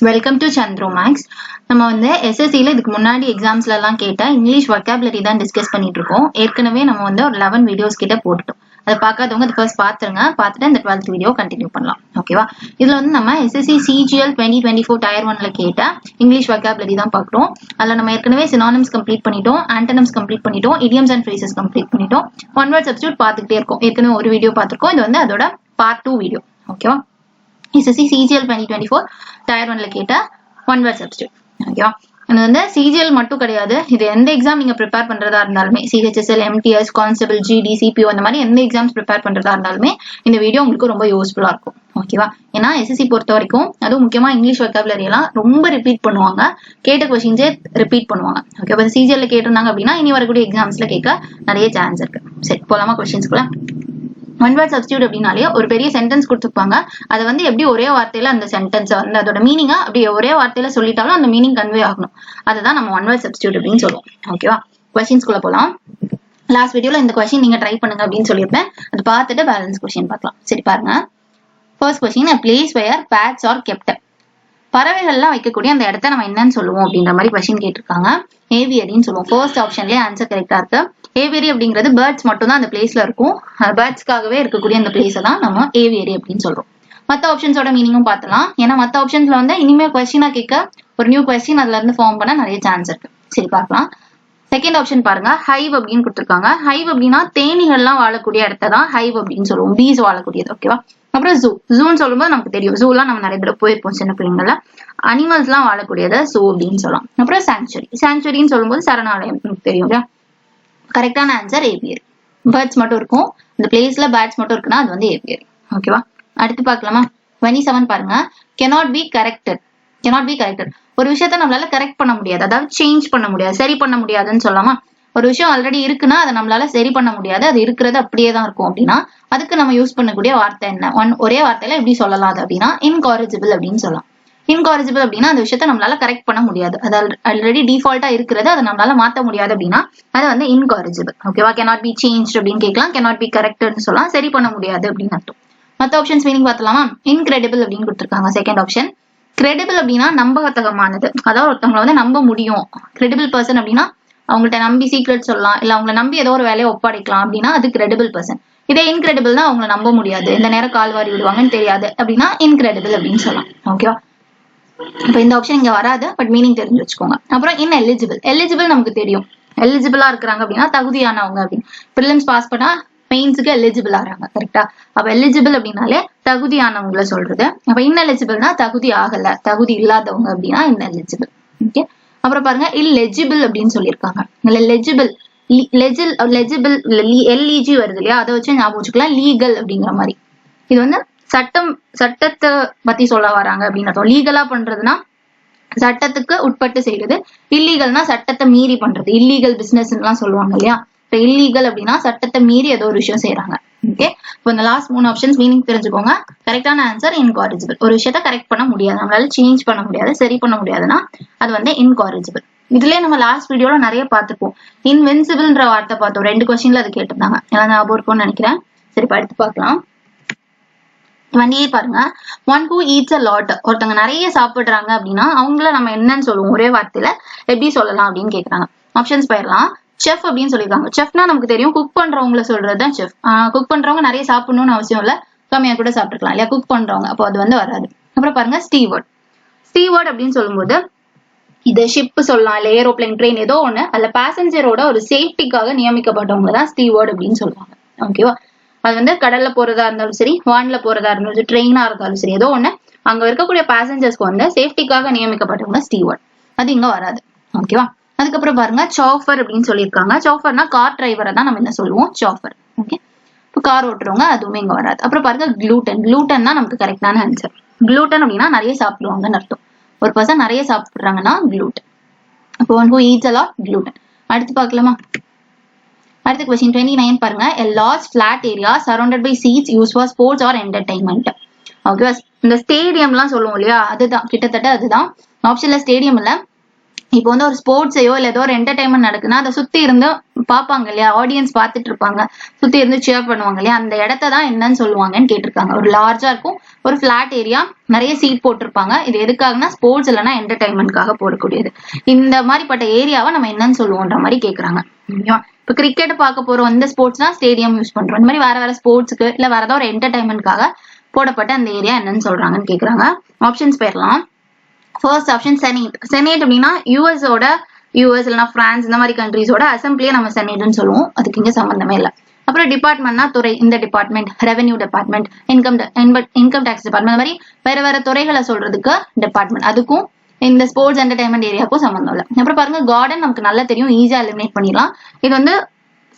Welcome to சந்திரோ maths. நம்ம வந்து எஸ்எஸ்சியில் இதுக்கு முன்னாடி எக்ஸாம்ஸ்லாம் கேட்ட இங்கிலீஷ் வொக்காபுலரி தான் டிஸ்கஸ் பண்ணிட்டு இருக்கோம். ஏற்கனவே நம்ம வந்து ஒரு 11 வீடியோஸ் கிட்ட போட்டுட்டோம். அதை பார்க்காதவங்க அது ஃபர்ஸ்ட் பார்த்துருங்க. பார்த்துட்டு இந்த 12th வீடியோ கண்டினியூ பண்ணலாம். ஓகேவா? இதில் வந்து நம்ம எஸ்எஸ்சி சிஜிஎல் 2024 டயர் 1ல கேட்ட இங்கிலீஷ் வொக்காபுலரி தான் பார்க்குறோம். அதில் நம்ம ஏற்கனவே சினானிம்ஸ் கம்ப்ளீட் பண்ணிட்டோம், ஆண்டனிம்ஸ் கம்ப்ளீட் பண்ணிட்டோம், இடியம்ஸ் அண்ட் ஃப்ரேசஸ் கம்ப்ளீட் பண்ணிட்டோம், ஒன் வேர்ட் சப்ஸ்டிட்யூட் பார்த்துக்கிட்டே இருக்கோம். ஏற்கனவே ஒரு வீடியோ பார்த்துருக்கோம். இது வந்து அதோட பார்ட் 2 வீடியோ. ஓகேவா? எஸ்எஸ்சி சிஜிஎல் 2024 டயர் 1ல கேட்ட ஒன் வேர்ட் சப்ஸ்டிட்யூட். ஓகேவா? இது வந்து சிஜிஎல் மட்டும் கிடையாது, இது எந்த எக்ஸாம் நீங்க ப்ரிப்பேர் பண்றதா இருந்தாலுமே, CHSL, MTS, constable, GD, CPO இந்த மாதிரி எந்த எக்ஸாம்ஸ் ப்ரிப்பேர் பண்றதா இருந்தாலுமே இந்த வீடியோ உங்களுக்கு ரொம்ப யூஸ்ஃபுல்லா இருக்கும். ஓகேவா? ஏன்னா எஸ்எஸ்சி பொறுத்த வரைக்கும் அதுவும் முக்கியமா இங்கிலீஷ் வொக்காபுலரி எல்லாம் ரொம்ப ரிப்பீட் பண்ணுவாங்க, கேட்ட கொஸ்டின்ஸே ரிப்பீட் பண்ணுவாங்க. ஓகே, சிஜிஎல்ல கேட்டிருந்தாங்க அப்படின்னா இனி வரக்கூடிய எக்ஸாம்ஸ்ல கேட்க நிறைய சான்ஸ் இருக்கு. சரி, போலாமா கொஸ்டின்ஸ்குள்ள? ஒன் வேர்ட் சப்ஸ்டிட்யூட் அப்படின்னாலே ஒரு பெரிய சென்டென்ஸ் கொடுத்துருப்பாங்க. அதை வந்து எப்படி ஒரே வார்த்தையில அந்த சென்டென்ஸ் வந்து அதோட மீனிங்கா அப்படி ஒரே வார்த்தையில சொல்லிட்டாலும் அந்த மீனிங் கன்வே ஆகணும். அதுதான் நம்ம ஒன் வேர்ட் சப்ஸ்டிட்யூட் அப்படின்னு சொல்லுவோம். ஓகேவா? கொஸ்டின்ஸ்குள்ள போலாம். லாஸ்ட் வீடியோல இந்த கொஸ்டின் நீங்க ட்ரை பண்ணுங்க அப்படின்னு சொல்லியிருப்பேன். அது பார்த்துட்டு பேலன்ஸ் கொஸ்டின் பார்க்கலாம். சரி பாருங்க. First question, a place where bats are kept. பறவைகள்லாம் வைக்கக்கூடிய அந்த இடத்த நம்ம என்னன்னு சொல்லுவோம் அப்படின்ற மாதிரி கொஸ்டின் கேட்டிருக்காங்க. ஏவியரின்னு சொல்லுவோம். ஃபர்ஸ்ட் ஆப்ஷன்லயே ஆன்சர் கரெக்டா இருக்கு. ஏவியரி அப்படிங்கிறது பேர்ட்ஸ் மட்டும் தான் அந்த பிளேஸ்ல இருக்கும். பேர்ட்ஸ்க்காகவே இருக்கக்கூடிய அந்த பிளேஸை தான் நம்ம ஏவியரி அப்படின்னு சொல்றோம். மற்ற ஆப்ஷன்ஸோட மீனிங்கும் பார்த்தலாம். ஏன்னா மற்ற ஆப்ஷன்ஸ்ல வந்து இனிமே கொஸ்டினா கேட்க ஒரு நியூ கொஸ்டின் அதுல இருந்து ஃபார்ம் பண்ண நிறைய சான்ஸ் இருக்கு. சரி பார்க்கலாம். செகண்ட் ஆப்ஷன் பாருங்க, ஹைவ் அப்படின்னு கொடுத்துருக்காங்க. ஹைவ் அப்படின்னா தேனீகள்லாம் வாழக்கூடிய இடத்த தான் ஹைவ் அப்படின்னு சொல்லுவோம். பீஸ் வாழக்கூடியது. ஓகேவா? அப்புறம் ஜூ. ஜூன்னு சொல்லும்போது நமக்கு தெரியும், ஜூலாம் நம்ம நிறைய பேர் போயிருப்போம் சின்ன பிள்ளைங்கள. அனிமல்ஸ் எல்லாம் வாழக்கூடியதை ஜூ அப்படின்னு சொல்லலாம். அப்புறம் சாங்சுரி. சாங்சுரின்னு சொல்லும்போது சரணாலயம் நமக்கு தெரியும். கரெக்டான ஆன்சர் ஏவியரி. பேர்ட்ஸ் மட்டும் இருக்கும், இந்த பிளேஸ்ல பேர்ட்ஸ் மட்டும் இருக்குன்னா அது வந்து ஏவியரி. ஓகேவா? அடுத்து பார்க்கலாமா? 27 பாருங்க. cannot be corrected. cannot be corrected. ஒரு விஷயத்த நம்மளால கரெக்ட் பண்ண முடியாது, அதாவது சேஞ்ச் பண்ண முடியாது, சரி பண்ண முடியாதுன்னு சொல்லலாமா? ஒரு விஷயம் ஆல்ரெடி இருக்குன்னா அதை நம்மளால சரி பண்ண முடியாது, அது இருக்கிறது அப்படியே தான் இருக்கும் அப்படின்னா அதுக்கு நம்ம யூஸ் பண்ணக்கூடிய வார்த்தை என்ன? ஒரே வார்த்தையில எப்படி சொல்லலாம் அது அப்படின்னா இன்காரிஜிபிள் அப்படின்னு சொல்லலாம். இன்காரிஜிபிள் அப்படின்னா அந்த விஷயத்த நம்மளால கரெக்ட் பண்ண முடியாது, அது ஆல்ரெடி டிஃபால்ட்டா இருக்கிறது, அதை நம்மளால மாற்ற முடியாது அப்படின்னா அது வந்து இன்காரிஜிபிள். ஓகேவா? cannot be changed அப்படின்னு கேட்கலாம், cannot be corrected சொல்லலாம், சரி பண்ண முடியாது அப்படின்னு அர்த்தம். மற்ற ஆப்ஷன்ஸ் மீனிங் பார்த்தலாமா? இன்கிரெடிபிள் அப்படின்னு கொடுத்துருக்காங்க. Second option. கிரெடிபிள் அப்படின்னா நம்பகத்தகமானது, அதாவது ஒருத்தவங்களை வந்து நம்ப முடியும். கிரெடிபிள் பர்சன் அப்படின்னா அவங்கள்ட்ட நம்பி சீக்ரெட் சொல்லலாம், இல்ல அவங்களை நம்பி ஏதோ ஒரு வேலையை ஒப்படைக்கலாம் அப்படின்னா அது கிரெடிபிள் பர்சன். இதே இன்கிரெடிபிள் தான் அவங்களை நம்ப முடியாது, இந்த நேரம் கால்வாரி விடுவாங்கன்னு தெரியாது அப்படின்னா இன்கிரெடிபிள் அப்படின்னு சொல்லலாம். ஓகேவா? இப்போ இந்த ஆப்ஷன் இங்க வராது, பட் மீனிங் தெரிஞ்சு வச்சுக்கோங்க. அப்புறம் இன்எலிஜிபிள். எலிஜிபிள் நமக்கு தெரியும், எலிஜிபிளா இருக்கிறாங்க அப்படின்னா தகுதியானவங்க அப்படின்னு. ப்ரிலிம்ஸ் பாஸ் பண்ணா மெயின்ஸுக்கு எலிஜிபிள் ஆகிறாங்க. கரெக்டா? அப்ப எலிஜிபிள் அப்படின்னாலே தகுதியானவங்களை சொல்றது. அப்ப இன்எலிஜிபிள்னா தகுதி ஆகல, தகுதி இல்லாதவங்க அப்படின்னா இன்எலிஜிபிள். ஓகே. அப்புறம் பாருங்க, இல்லெஜிபிள் அப்படின்னு சொல்லியிருக்காங்க. லெஜிபிள், லெஜிபிள் எல்இஜி வருது இல்லையா, அதை வச்சு ஞாபகம் வச்சுக்கலாம். லீகல் அப்படிங்கிற மாதிரி இது வந்து சட்டத்தை பத்தி சொல்ல வராங்க அப்படின்னு அர்த்தம். லீகலா பண்றதுன்னா சட்டத்துக்கு உட்பட்டு செய்யறது, இல்லீகல்னா சட்டத்தை மீறி பண்றது, இல்லீகல் பிசினஸ் எல்லாம் சொல்லுவாங்க இல்லையா. இப்போ இல்லீகல் அப்படின்னா சட்டத்தை மீறி ஏதோ ஒரு விஷயம் செய்யறாங்க. ஓகே. இப்போ இந்த லாஸ்ட் 3 ஆப்ஷன்ஸ் மீனிங் தெரிஞ்சுக்கோங்க. கரெக்டான ஆன்சர் இன்காரிஜிபிள். ஒரு விஷயத்த கரெக்ட் பண்ண முடியாது, நம்மளால சேஞ்ச் பண்ண முடியாது, சரி பண்ண முடியாதுன்னா அது வந்து இன்காரிஜிபிள். இதுலயே நம்ம லாஸ்ட் வீடியோல நிறைய பார்த்துப்போம். இன்வின்சிபிள்ன்ற வார்த்தை பார்த்தோம், 2 கொஸ்டின்ல அது கேட்டிருந்தாங்க, எல்லாம் ஞாபகம் இருக்கும்னு நினைக்கிறேன். சரி, அடுத்து பார்க்கலாம். 28 பாருங்க. One who eats a lot. ஒருத்தவங்க நிறைய சாப்பிடுறாங்க அப்படின்னா அவங்கள நம்ம என்னன்னு சொல்லுவோம், ஒரே வார்த்தையில எப்படி சொல்லலாம் அப்படின்னு கேக்குறாங்க. ஆப்ஷன்ஸ் போயிடலாம். செஃப் அப்படின்னு சொல்லியிருக்காங்க. செஃப்னா நமக்கு தெரியும், குக் பண்றவங்கள சொல்றதுதான் செஃப். குக் பண்றவங்க நிறைய சாப்பிடணும்னு அவசியம் இல்ல, கம்மியா கூட சாப்பிட்டுக்கலாம் இல்லையா, குக் பண்றவங்க. அப்போ அது வந்து வராது. அப்புறம் பாருங்க, ஸ்டீவர்ட். ஸ்டீவர்ட் அப்படின்னு சொல்லும்போது இது ஷிப் சொல்லலாம், இல்ல ஏரோப்ளைன், ட்ரெயின், ஏதோ ஒண்ணு அதுல பேசஞ்சரோட ஒரு சேஃப்டிக்காக நியமிக்கப்பட்டவங்க தான் ஸ்டீவர்ட் அப்படின்னு சொல்லுவாங்க. ஓகேவா? அது வந்து கடல்ல போறதா இருந்தாலும் சரி, வான்ல போறதா இருந்தாலும் சரி, ட்ரெயினா இருந்தாலும் சரி, ஏதோ ஒண்ணு அங்க இருக்கக்கூடிய பேசஞ்சர்ஸ்க்கு வந்து சேஃப்டிக்காக நியமிக்கப்பட்டவங்க ஸ்டீவர்ட். அது இங்க வராது. ஓகேவா? அதுக்கப்புறம் பாருங்க, சாஃபர் அப்படின்னு சொல்லியிருக்காங்க. சாஃபர்னா கார் டிரைவரை தான் நம்ம என்ன சொல்லுவோம், சாஃபர். ஓகே. இப்போ கார் ஓட்டுறவங்க, அதுவுமே இங்க வராது. அப்புறம் பாருங்க, குளூட்டன். குளூட்டன் தான் நமக்கு கரெக்டான ஆன்சர். குளூட்டன் அப்படின்னா நிறைய சாப்பிடுவாங்கன்னு அர்த்தம். ஒரு பர்சன் நிறைய சாப்பிடுறாங்கன்னா குளூட்டன். அப்போ one who eats a lot, gluten. அடுத்து பார்க்கலாமா? அடுத்த கொஸ்டின் 29 பாருங்க. A large flat area surrounded by seats used for sports or entertainment. Okay. இந்த ஸ்டேடியம்லாம் சொல்லுவோம் இல்லையா, அதுதான் கிட்டத்தட்ட அதுதான். ஆப்ஷன்ல ஸ்டேடியம் இல்ல, இப்போ வந்து ஒரு ஸ்போர்ட்ஸையோ இல்ல ஏதோ ஒரு என்டர்டைன்மெண்ட் நடக்குன்னா அதை சுத்தி இருந்து பாப்பாங்க இல்லையா, ஆடியன்ஸ் பார்த்துட்டு இருப்பாங்க, சுத்தி இருந்து சேர் பண்ணுவாங்க இல்லையா, அந்த இடத்த தான் என்னன்னு சொல்லுவாங்கன்னு கேட்டிருக்காங்க. ஒரு லார்ஜா இருக்கும், ஒரு பிளாட் ஏரியா, நிறைய சீட் போட்டிருப்பாங்க. இது எதுக்காகனா ஸ்போர்ட்ஸ் இல்லைன்னா என்டர்டைன்மெண்ட்காக போடக்கூடியது. இந்த மாதிரிப்பட்ட ஏரியாவை நம்ம என்னன்னு சொல்லுவோன்ற மாதிரி கேக்குறாங்க. இப்ப கிரிக்கெட் பார்க்க போறோம், இந்த ஸ்போர்ட்ஸ்னா ஸ்டேடியம் யூஸ் பண்றோம். இந்த மாதிரி வேற வேற ஸ்போர்ட்ஸ்க்கு இல்ல வேற ஏதாவது ஒரு என்டர்டைன்மெண்ட்காக போடப்பட்ட அந்த ஏரியா என்னன்னு சொல்றாங்கன்னு கேக்குறாங்க. ஆப்ஷன்ஸ் போயிடலாம். First option senate. செனேட் அப்படின்னா யூஎஸ் இல்லைன்னா பிரான்ஸ் இந்த மாதிரி கண்ட்ரீஸோட அசம்பிளியே நம்ம செனேட்னு சொல்லுவோம். அதுக்கு இங்க சம்பந்தமே இல்லை. அப்புறம் டிபார்ட்மெண்ட்னா துறை, இந்த department, revenue department, income tax department, அந்த மாதிரி வேற வேற துறைகளை சொல்றதுக்கு டிபார்ட்மெண்ட். அதுக்கும் இந்த ஸ்போர்ட்ஸ் என்டர்டைன்மெண்ட் ஏரியாவுக்கும் சம்பந்தம் இல்லை. அப்புறம் பாருங்க கார்டன் நமக்கு நல்லா தெரியும், ஈஸியா எலிமினேட் பண்ணிடலாம். இது வந்து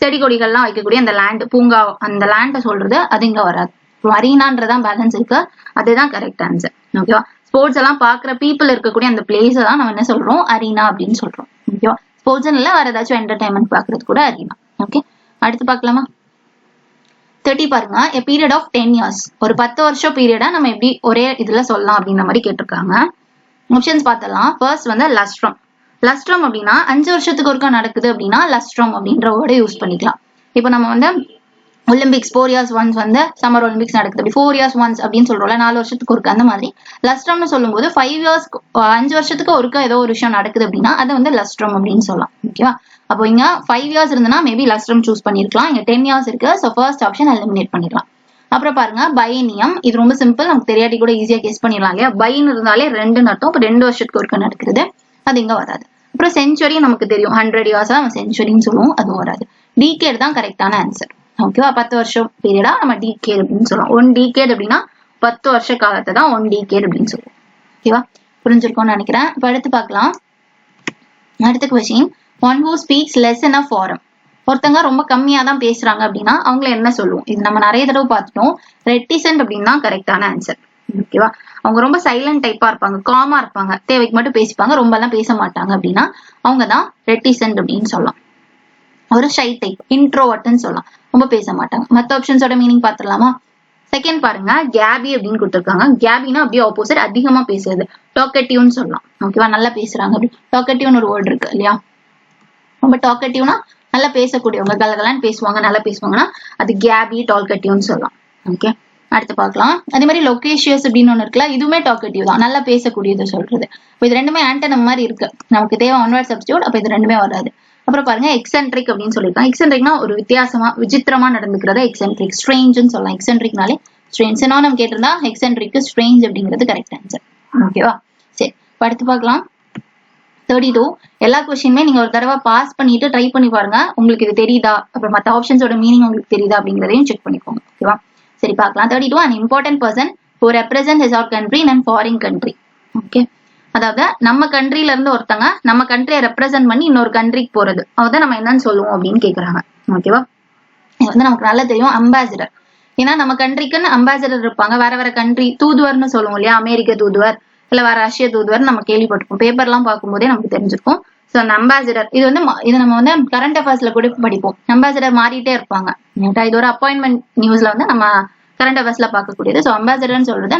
செடி கொடிகள்லாம் வைக்கக்கூடிய அந்த லேண்ட், பூங்கா, அந்த லேண்டை சொல்றது அது இங்க வராது. அரீனான்றதான் பேலன்ஸ் இருக்கு, அதுதான் கரெக்ட் ஆன்சர். ஓகேவா. ஸ்போர்ட்ஸ் எல்லாம் பாக்குற பீப்புள் இருக்கக்கூடிய அந்த பிளேஸ் தான் நம்ம என்ன சொல்றோம், அரீனா அப்படின்னு சொல்றோம். ஓகேவா. ஸ்போர்ட்ஸ் இல்ல வேற ஏதாச்சும் என்டர்டைன்மெண்ட் பாக்குறது கூட அரீனா. ஓகே, அடுத்து பார்க்கலாமா. 30 பாருங்க. a period of 10 years. ஒரு 10 வருஷம் பீரியடா நம்ம எப்படி ஒரே இதுல சொல்லலாம் அப்படின்ற மாதிரி கேட்டிருக்காங்க. ஆப்ஷன்ஸ் பார்த்தலாம். ஃபர்ஸ்ட் வந்து லஸ்ட்ரம். லஸ்ட்ரம் அப்படின்னா 5 வருஷத்துக்கு ஒருக்கா நடக்குது அப்படின்னா லஸ்ட்ரம் அப்படின்ற வேர்டை யூஸ் பண்ணிக்கலாம். இப்போ நம்ம வந்து ஒலிம்பிக்ஸ் 4 years once வந்து சம்மர் ஒலிம்பிக்ஸ் நடக்குது, அப்படி 4 years once அப்படின்னு சொல்றோம்ல, 4 வருஷத்துக்கு ஒருக்கா. அந்த மாதிரி லஸ்ட்ரம்னு சொல்லும்போது 5 years 5 வருஷத்துக்கு ஒருக்கா ஏதோ ஒரு விஷயம் நடக்குது அப்படின்னா அதை வந்து லஸ்ட்ரம் அப்படின்னு சொல்லலாம். ஓகேவா. அப்போ இங்க 5 years இருந்ததுன்னா மேபி லஸ்ட்ரம் சூஸ் பண்ணிருக்கலாம். இங்க 10 years இருக்கு, ஸோ ஃபர்ஸ்ட் ஆப்ஷன் எலிமினேட் பண்ணிடலாம். அப்புறம் பாருங்க பைனியம். இது ரொம்ப சிம்பிள், நமக்கு தெரியாட்டி கூட ஈஸியா கெஸ் பண்ணிடலாம் இல்லையா. பைன் இருந்தாலே 2 அர்த்தம், இப்போ 2 வருஷத்துக்கு ஒருக்கா நடக்கிறது, அது இங்க வராது. அப்புறம் செஞ்சுரி நமக்கு தெரியும், 100 years நம்ம செஞ்சுரின்னு சொல்லுவோம், அதுவும் வராது. டிகேட் தான் கரெக்டான ஆன்சர். ஓகேவா. 10 வருஷம் பீரியடா நம்ம டிகேட் அப்படின்னு சொல்லுவோம். 1 டிகேட் அப்படின்னா 10 வருஷ காலத்தை தான் 1 டிகேட் அப்படின்னு சொல்லுவோம். ஓகேவா, புரிஞ்சிருக்கும்னு நினைக்கிறேன். இப்ப அடுத்து பார்க்கலாம். அடுத்த question, one who speaks less in a forum. ஒருத்தங்க ரொம்ப கம்மியா தான் பேசுறாங்க அப்படின்னா அவங்கள என்ன சொல்லுவோம். இது நம்ம நிறைய தடவை பார்த்துட்டோம். ரெட்டிசன்ட் அப்படின்னு தான் கரெக்டான ஆன்சர். ஓகேவா. அவங்க ரொம்ப சைலண்ட் டைப்பா இருப்பாங்க, காமா இருப்பாங்க, தேவைக்கு மட்டும் பேசிப்பாங்க, ரொம்ப எல்லாம் பேச மாட்டாங்க அப்படின்னா அவங்க தான் ரெட்டிசன்ட் அப்படின்னு சொல்லலாம். ஒரு ஷை டைப், இன்ட்ரோவர்ட்னு சொல்லலாம், ரொம்ப பேச மாட்டாங்க. மற்ற ஆப்ஷன்ஸோட மீனிங் பார்த்துடலாமா. செகண்ட் பாருங்க, கேபி அப்படின்னு கொடுத்துருக்காங்க. கேபினா அப்படியே ஆப்போசிட், அதிகமா பேசுறது, டாக்கட்டிவ்னு சொல்லலாம். ஓகேவா, நல்லா பேசுறாங்க அப்படி. டாக்கட்டிவ்னு ஒரு வேர்டு இருக்கு இல்லையா. ரொம்ப டாக்கட்டிவ்னா நல்லா பேசக்கூடியவங்க, கலகலான்னு பேசுவாங்க, நல்லா பேசுவாங்கன்னா அது கேபி, டாக்கட்டிவ்னு சொல்லலாம். ஓகே, அடுத்து பார்க்கலாம். அதே மாதிரி லொகேஷியஸ் அப்படின்னு ஒண்ணு இருக்குல்ல, இதுவுமே டாக்கட்டிவ் தான், நல்லா பேசக்கூடியது சொல்றது. இப்போ இது ரெண்டுமே ஆன்டனம் மாதிரி இருக்கு, நமக்கு தேவை ஒன் வேர்ட் சப்ஸ்டிட்யூட், அப்ப இது ரெண்டுமே வராது. அப்புறம் பாருங்க எக்ஸென்ட்ரிக் அப்படின்னு சொல்லியிருக்காங்க. எக்ஸென்ட்ரிக்னா ஒரு வித்தியாசமா விசித்திரமா நடந்துக்கிறத எக்ஸென்ட்ரிக். ஸ்ட்ரேஞ்சுன்னு சொல்லலாம். எக்ஸென்ட்ரிக்னாலே ஸ்ட்ரேஞ்ச். சினோனிம் கேட்டிருந்தா எக்ஸென்ட்ரிக் ஸ்ட்ரேஞ்ச் அப்படிங்கிறது கரெக்ட் ஆன்சர். ஓகேவா, சரி அடுத்து பார்க்கலாம். 32. எல்லா கொஸ்டினுமே நீங்க ஒரு தடவை பாஸ் பண்ணிட்டு ட்ரை பண்ணி பாருங்க, உங்களுக்கு இது தெரியுதா, அப்புறம் மற்ற ஆப்ஷன்ஸோட மீனிங் உங்களுக்கு தெரியுதா அப்படிங்கிறதையும் செக் பண்ணிக்கோங்க. ஓகேவா, சரி பார்க்கலாம். 32. an important person who represents his or country in a foreign country. Okay, அதாவது நம்ம கண்ட்ரில இருந்து ஒருத்தங்க நம்ம கண்ட்ரியை ரெப்ரசென்ட் பண்ணி இன்னொரு கண்ட்ரிக்கு போறது, அதான் நம்ம என்னன்னு சொல்லுவோம் அப்படின்னு கேக்குறாங்க. ஓகேவா, இது வந்து நமக்கு நல்லா தெரியும், அம்பாசிடர். ஏன்னா நம்ம கண்ட்ரிக்குன்னு அம்பாசிடர் இருப்பாங்க, வேற வேற கண்ட்ரி தூதுவர்னு சொல்லுவோம் இல்லையா. அமெரிக்க தூதுவர் இல்ல வேற ரஷ்ய தூதுவர் நம்ம கேள்விப்பட்டிருக்கோம், பேப்பர் எல்லாம் பார்க்கும்போதே நமக்கு தெரிஞ்சிருக்கும். சோ அந்த அம்பாசிடர் இது வந்து நம்ம வந்து கரண்ட் அஃபேர்ஸ்ல கூட படிப்போம். அம்பாசிடர் மாறிட்டே இருப்பாங்க. இது ஒரு அப்பாயின்மெண்ட் நியூஸ்ல வந்து நம்ம கரண்ட் அஃபேர்ஸ்ல பார்க்கக்கூடியது. ஸோ அம்பாசிடர்னு சொல்றது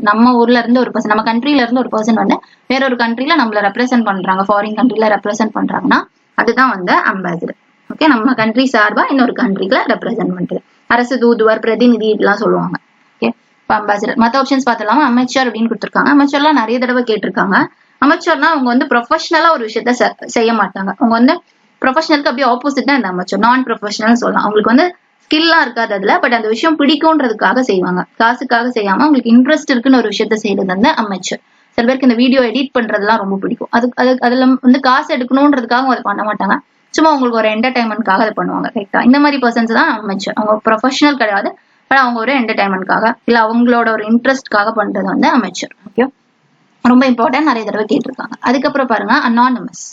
நம்ம ஊர்ல இருந்து ஒரு பர்சன், நம்ம கண்ட்ரில இருந்து ஒரு பர்சன் வந்து வேற ஒரு கண்ட்ரில நம்மள ரெப்ரசென்ட் பண்றாங்க, ஃபாரின் கண்ட்ரில ரெப்ரசென்ட் பண்றாங்கன்னா அதுதான் வந்து அம்பாசிடர். ஓகே, நம்ம கண்ட்ரி சார்பா இன்னொரு கண்ட்ரிக்குல ரெப்ரசென்ட் பண்றது. அரசு தூதுவர், பிரதிநிதி இப்படிலாம் சொல்லுவாங்க. Okay, ambassador. மற்ற ஆப்ஷன்ஸ் பார்த்தலாம். அமைச்சர் அப்படின்னு கொடுத்துருக்காங்க. அமைச்சர்லாம் நிறைய தடவை கேட்டிருக்காங்க. அமைச்சர்னா அவங்க வந்து ப்ரொஃபஷனலா ஒரு விஷயத்த செய்ய மாட்டாங்க. அவங்க வந்து ப்ரொஃபஷனலுக்கு அப்படியே ஆப்போசிட் தான் இந்த அமைச்சர். நான் ப்ரொஃபஷனல் சொல்லலாம். அவங்களுக்கு வந்து ஸ்கில்லா இருக்காது அதுல, பட் அந்த விஷயம் பிடிக்கும்ன்றதுக்காக செய்வாங்க, காசுக்காக செய்யாம அவங்களுக்கு இன்ட்ரெஸ்ட் இருக்குன்னு ஒரு விஷயத்த செய்யறது வந்து அமைச்சர். சில பேருக்கு இந்த வீடியோ எடிட் பண்றதுலாம் ரொம்ப பிடிக்கும், அதுல வந்து காசு எடுக்கணும்ன்றதுக்காக அதை பண்ண மாட்டாங்க, சும்மா உங்களுக்கு ஒரு என்டர்டைன்மெண்ட்காக அதை பண்ணுவாங்க. ரைட்டா, இந்த மாதிரி பர்சன்ஸ் தான் அமைச்சர். அவங்க ப்ரொஃபஷனல் கிடையாது, பட் அவங்க ஒரு என்டர்டைன்மெண்ட்காக இல்ல அவங்களோட ஒரு இன்ட்ரெஸ்ட்காக பண்றது வந்து அமைச்சர். ஓகே, ரொம்ப இம்பார்ட்டன்ட், நிறைய தடவை கேட்டிருக்காங்க. அதுக்கப்புறம் பாருங்க அனானிமஸ்.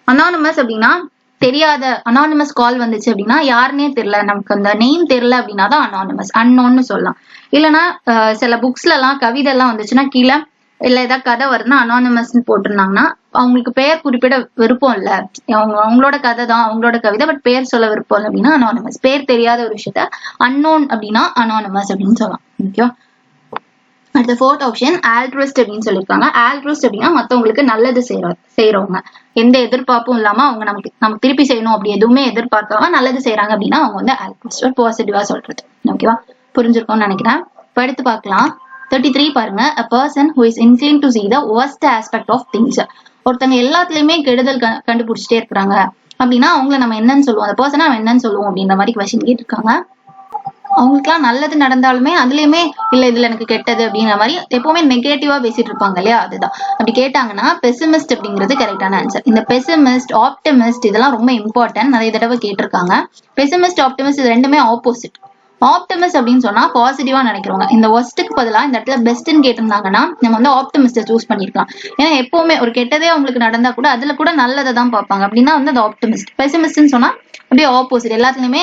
அனானிமஸ் அப்படின்னா தெரியாத, அனானிமஸ் கால் வந்துச்சு அப்படின்னா யாருன்னே தெரியல, நமக்கு அந்த நெய்ம் தெரியல அப்படின்னா தான் அனானிமஸ், அன்னோன்னு சொல்லலாம். இல்லைன்னா சில புக்ஸ்ல எல்லாம் கவிதை எல்லாம் வந்துச்சுன்னா கீழே இல்ல ஏதாவது கதை வருதுன்னா அனானிமஸ் போட்டிருந்தாங்கன்னா அவங்களுக்கு பெயர் குறிப்பிட விருப்பம் இல்ல, அவங்களோட கதை தான் அவங்களோட கவிதை, பட் பேர் சொல்ல விருப்பம் இல்லை அப்படின்னா அனானிமஸ். பேர் தெரியாத ஒரு விஷயத்த அன்னோன் அப்படின்னா அனானிமஸ் அப்படின்னு சொல்லலாம். ஓகேவா, அடுத்த ஃபோர்த் ஆப்ஷன் ஆல்ட்ருஸ்ட் அப்படின்னு சொல்லியிருக்காங்க. ஆல்ட்ருஸ்ட் அப்படின்னா மற்றவங்களுக்கு நல்லது செய்யறவங்க, எந்த எதிர்பார்ப்பும் இல்லாம அவங்க நமக்கு திருப்பி செய்யணும் அப்படி எதுவுமே எதிர்பார்க்காம நல்லது செய்யறாங்க அப்படின்னா அவங்க வந்து ஆல்ட்ருஸ்ட், பாசிட்டிவா சொல்றது. ஓகேவா, புரிஞ்சிருக்கும்னு நினைக்கிறேன். இப்போ எடுத்து பார்க்கலாம். 33 பாருங்க. a person who is inclined to see the worst aspect of things. ஒருத்தங்க எல்லாத்துலயுமே கெடுதல் கண்டுபிடிச்சிட்டே இருக்கிறாங்க அப்படின்னா அவங்கள நம்ம என்னன்னு சொல்லுவோம், அந்த பர்சனை நம்ம என்னன்னு சொல்லுவோம் அப்படின்ற மாதிரி கொஸ்டின் கேட்டிருக்காங்க. அவங்களுக்குலாம் நல்லது நடந்தாலுமே அதுலயுமே இல்ல இதுல எனக்கு கெட்டது அப்படிங்கிற மாதிரி எப்பவுமே நெகட்டிவா பேசிட்டு இருப்பாங்க இல்லையா, அதுதான். அப்படி கேட்டாங்கன்னா பெசிமிஸ்ட் அப்படிங்கிறது கரெக்டான ஆன்சர். இந்த பெசிமிஸ்ட், ஆப்டிமிஸ்ட் இதெல்லாம் ரொம்ப இம்பார்ட்டன்ட், நிறைய தடவை கேட்டிருக்காங்க. பெசிமிஸ்ட், ஆப்டிமிஸ்ட் இது ரெண்டுமே ஆப்போசிட். ஆப்டிமிஸ்ட் அப்படின்னு சொன்னா பாசிட்டிவா நினைக்கிறவங்க. இந்த ஒஸ்ட்டுக்கு பதிலா இந்த இடத்துல பெஸ்ட்னு கேட்டிருந்தாங்கன்னா நம்ம வந்து ஆப்டிமிஸ்ட சூஸ் பண்ணிருக்கலாம். ஏன்னா எப்பவுமே ஒரு கெட்டதே அவங்களுக்கு நடந்தா கூட அதுல கூட நல்லதை தான் பார்ப்பாங்க அப்படின்னா வந்து அது ஆப்டிமிஸ்ட். பெசிமிஸ்ட்னு சொன்னா அப்படியே ஆப்போசிட், எல்லாத்துலயுமே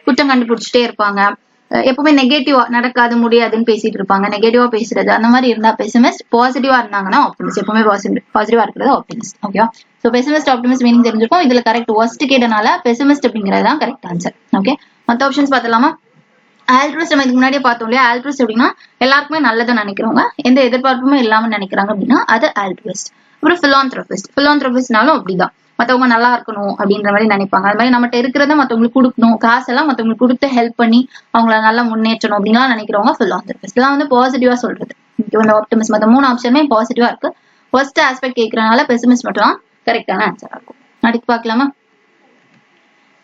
குற்றம் கண்டுபிடிச்சிட்டே இருப்பாங்க, எப்பவுமே நெகட்டிவா நடக்காது முடியாதுன்னு பேசிட்டு இருப்பாங்க, நெகட்டிவா பேசுறது அந்த மாதிரி இருந்தா பெசிமிஸ்ட். பாசிட்டிவா இருந்தாங்கன்னா ஆப்டிமிஸ்ட், எப்பவுமே பாசிட்டிவா இருக்கிறது ஆப்டிமிஸ்ட். ஓகேவா, சோ பெசிமிஸ்ட் ஆப்டிமிஸ்ட் மீனிங் தெரிஞ்சிருக்கும். இதுல கரெக்ட் ஒஸ்ட் கேட்டனால பெசிமிஸ்ட் அப்படிங்கிறது தான் கரெக்ட் ஆன்சர். ஓகே, மற்ற ஆப்ஷன்ஸ் பார்த்தலாமா. ஆல்ட்ருஸ்ட் நம்ம இதுக்கு முன்னாடியே பார்த்தோம் இல்லையா. ஆல்ட்ருஸ்ட் அப்படின்னா எல்லாருக்குமே நல்லதை நினைக்கிறவங்க, எந்த எதிர்பார்ப்புமே இல்லாம நினைக்கிறாங்க அப்படின்னா அது ஆல்ட்ருஸ்ட். அப்புறம் பிலாந்த்ரோபிஸ்ட், பிலாந்த்ரோபிஸ்ட்னாலும் அப்படிதான், மத்தவங்க நல்லா இருக்கணும் அப்படின்ற மாதிரி நினைப்பாங்க. அது மாதிரி நம்மகிட்ட இருக்கிறத மத்தவங்களுக்கு கொடுக்கணும், காசெல்லாம் மத்தவங்களுக்கு கொடுத்து ஹெல்ப் பண்ணி அவங்கள நல்லா முன்னேற்றணும் அப்படின்லாம் நினைக்கிறவங்க பிலாந்த்ரோபிஸ்ட். இதெல்லாம் வந்து பாசிட்டிவா சொல்றது. இந்த ஆப்டிமிஸ்ட் மற்ற 3 ஆப்ஷனுமே பாசிட்டிவா இருக்கு. ஃபர்ஸ்ட் ஆஸ்பெக்ட் கேட்கறதுனால பெசிமிஸ்ட் மட்டும் தான் கரெக்டான ஆன்சரா இருக்கும். அடுத்து பார்க்கலாமா.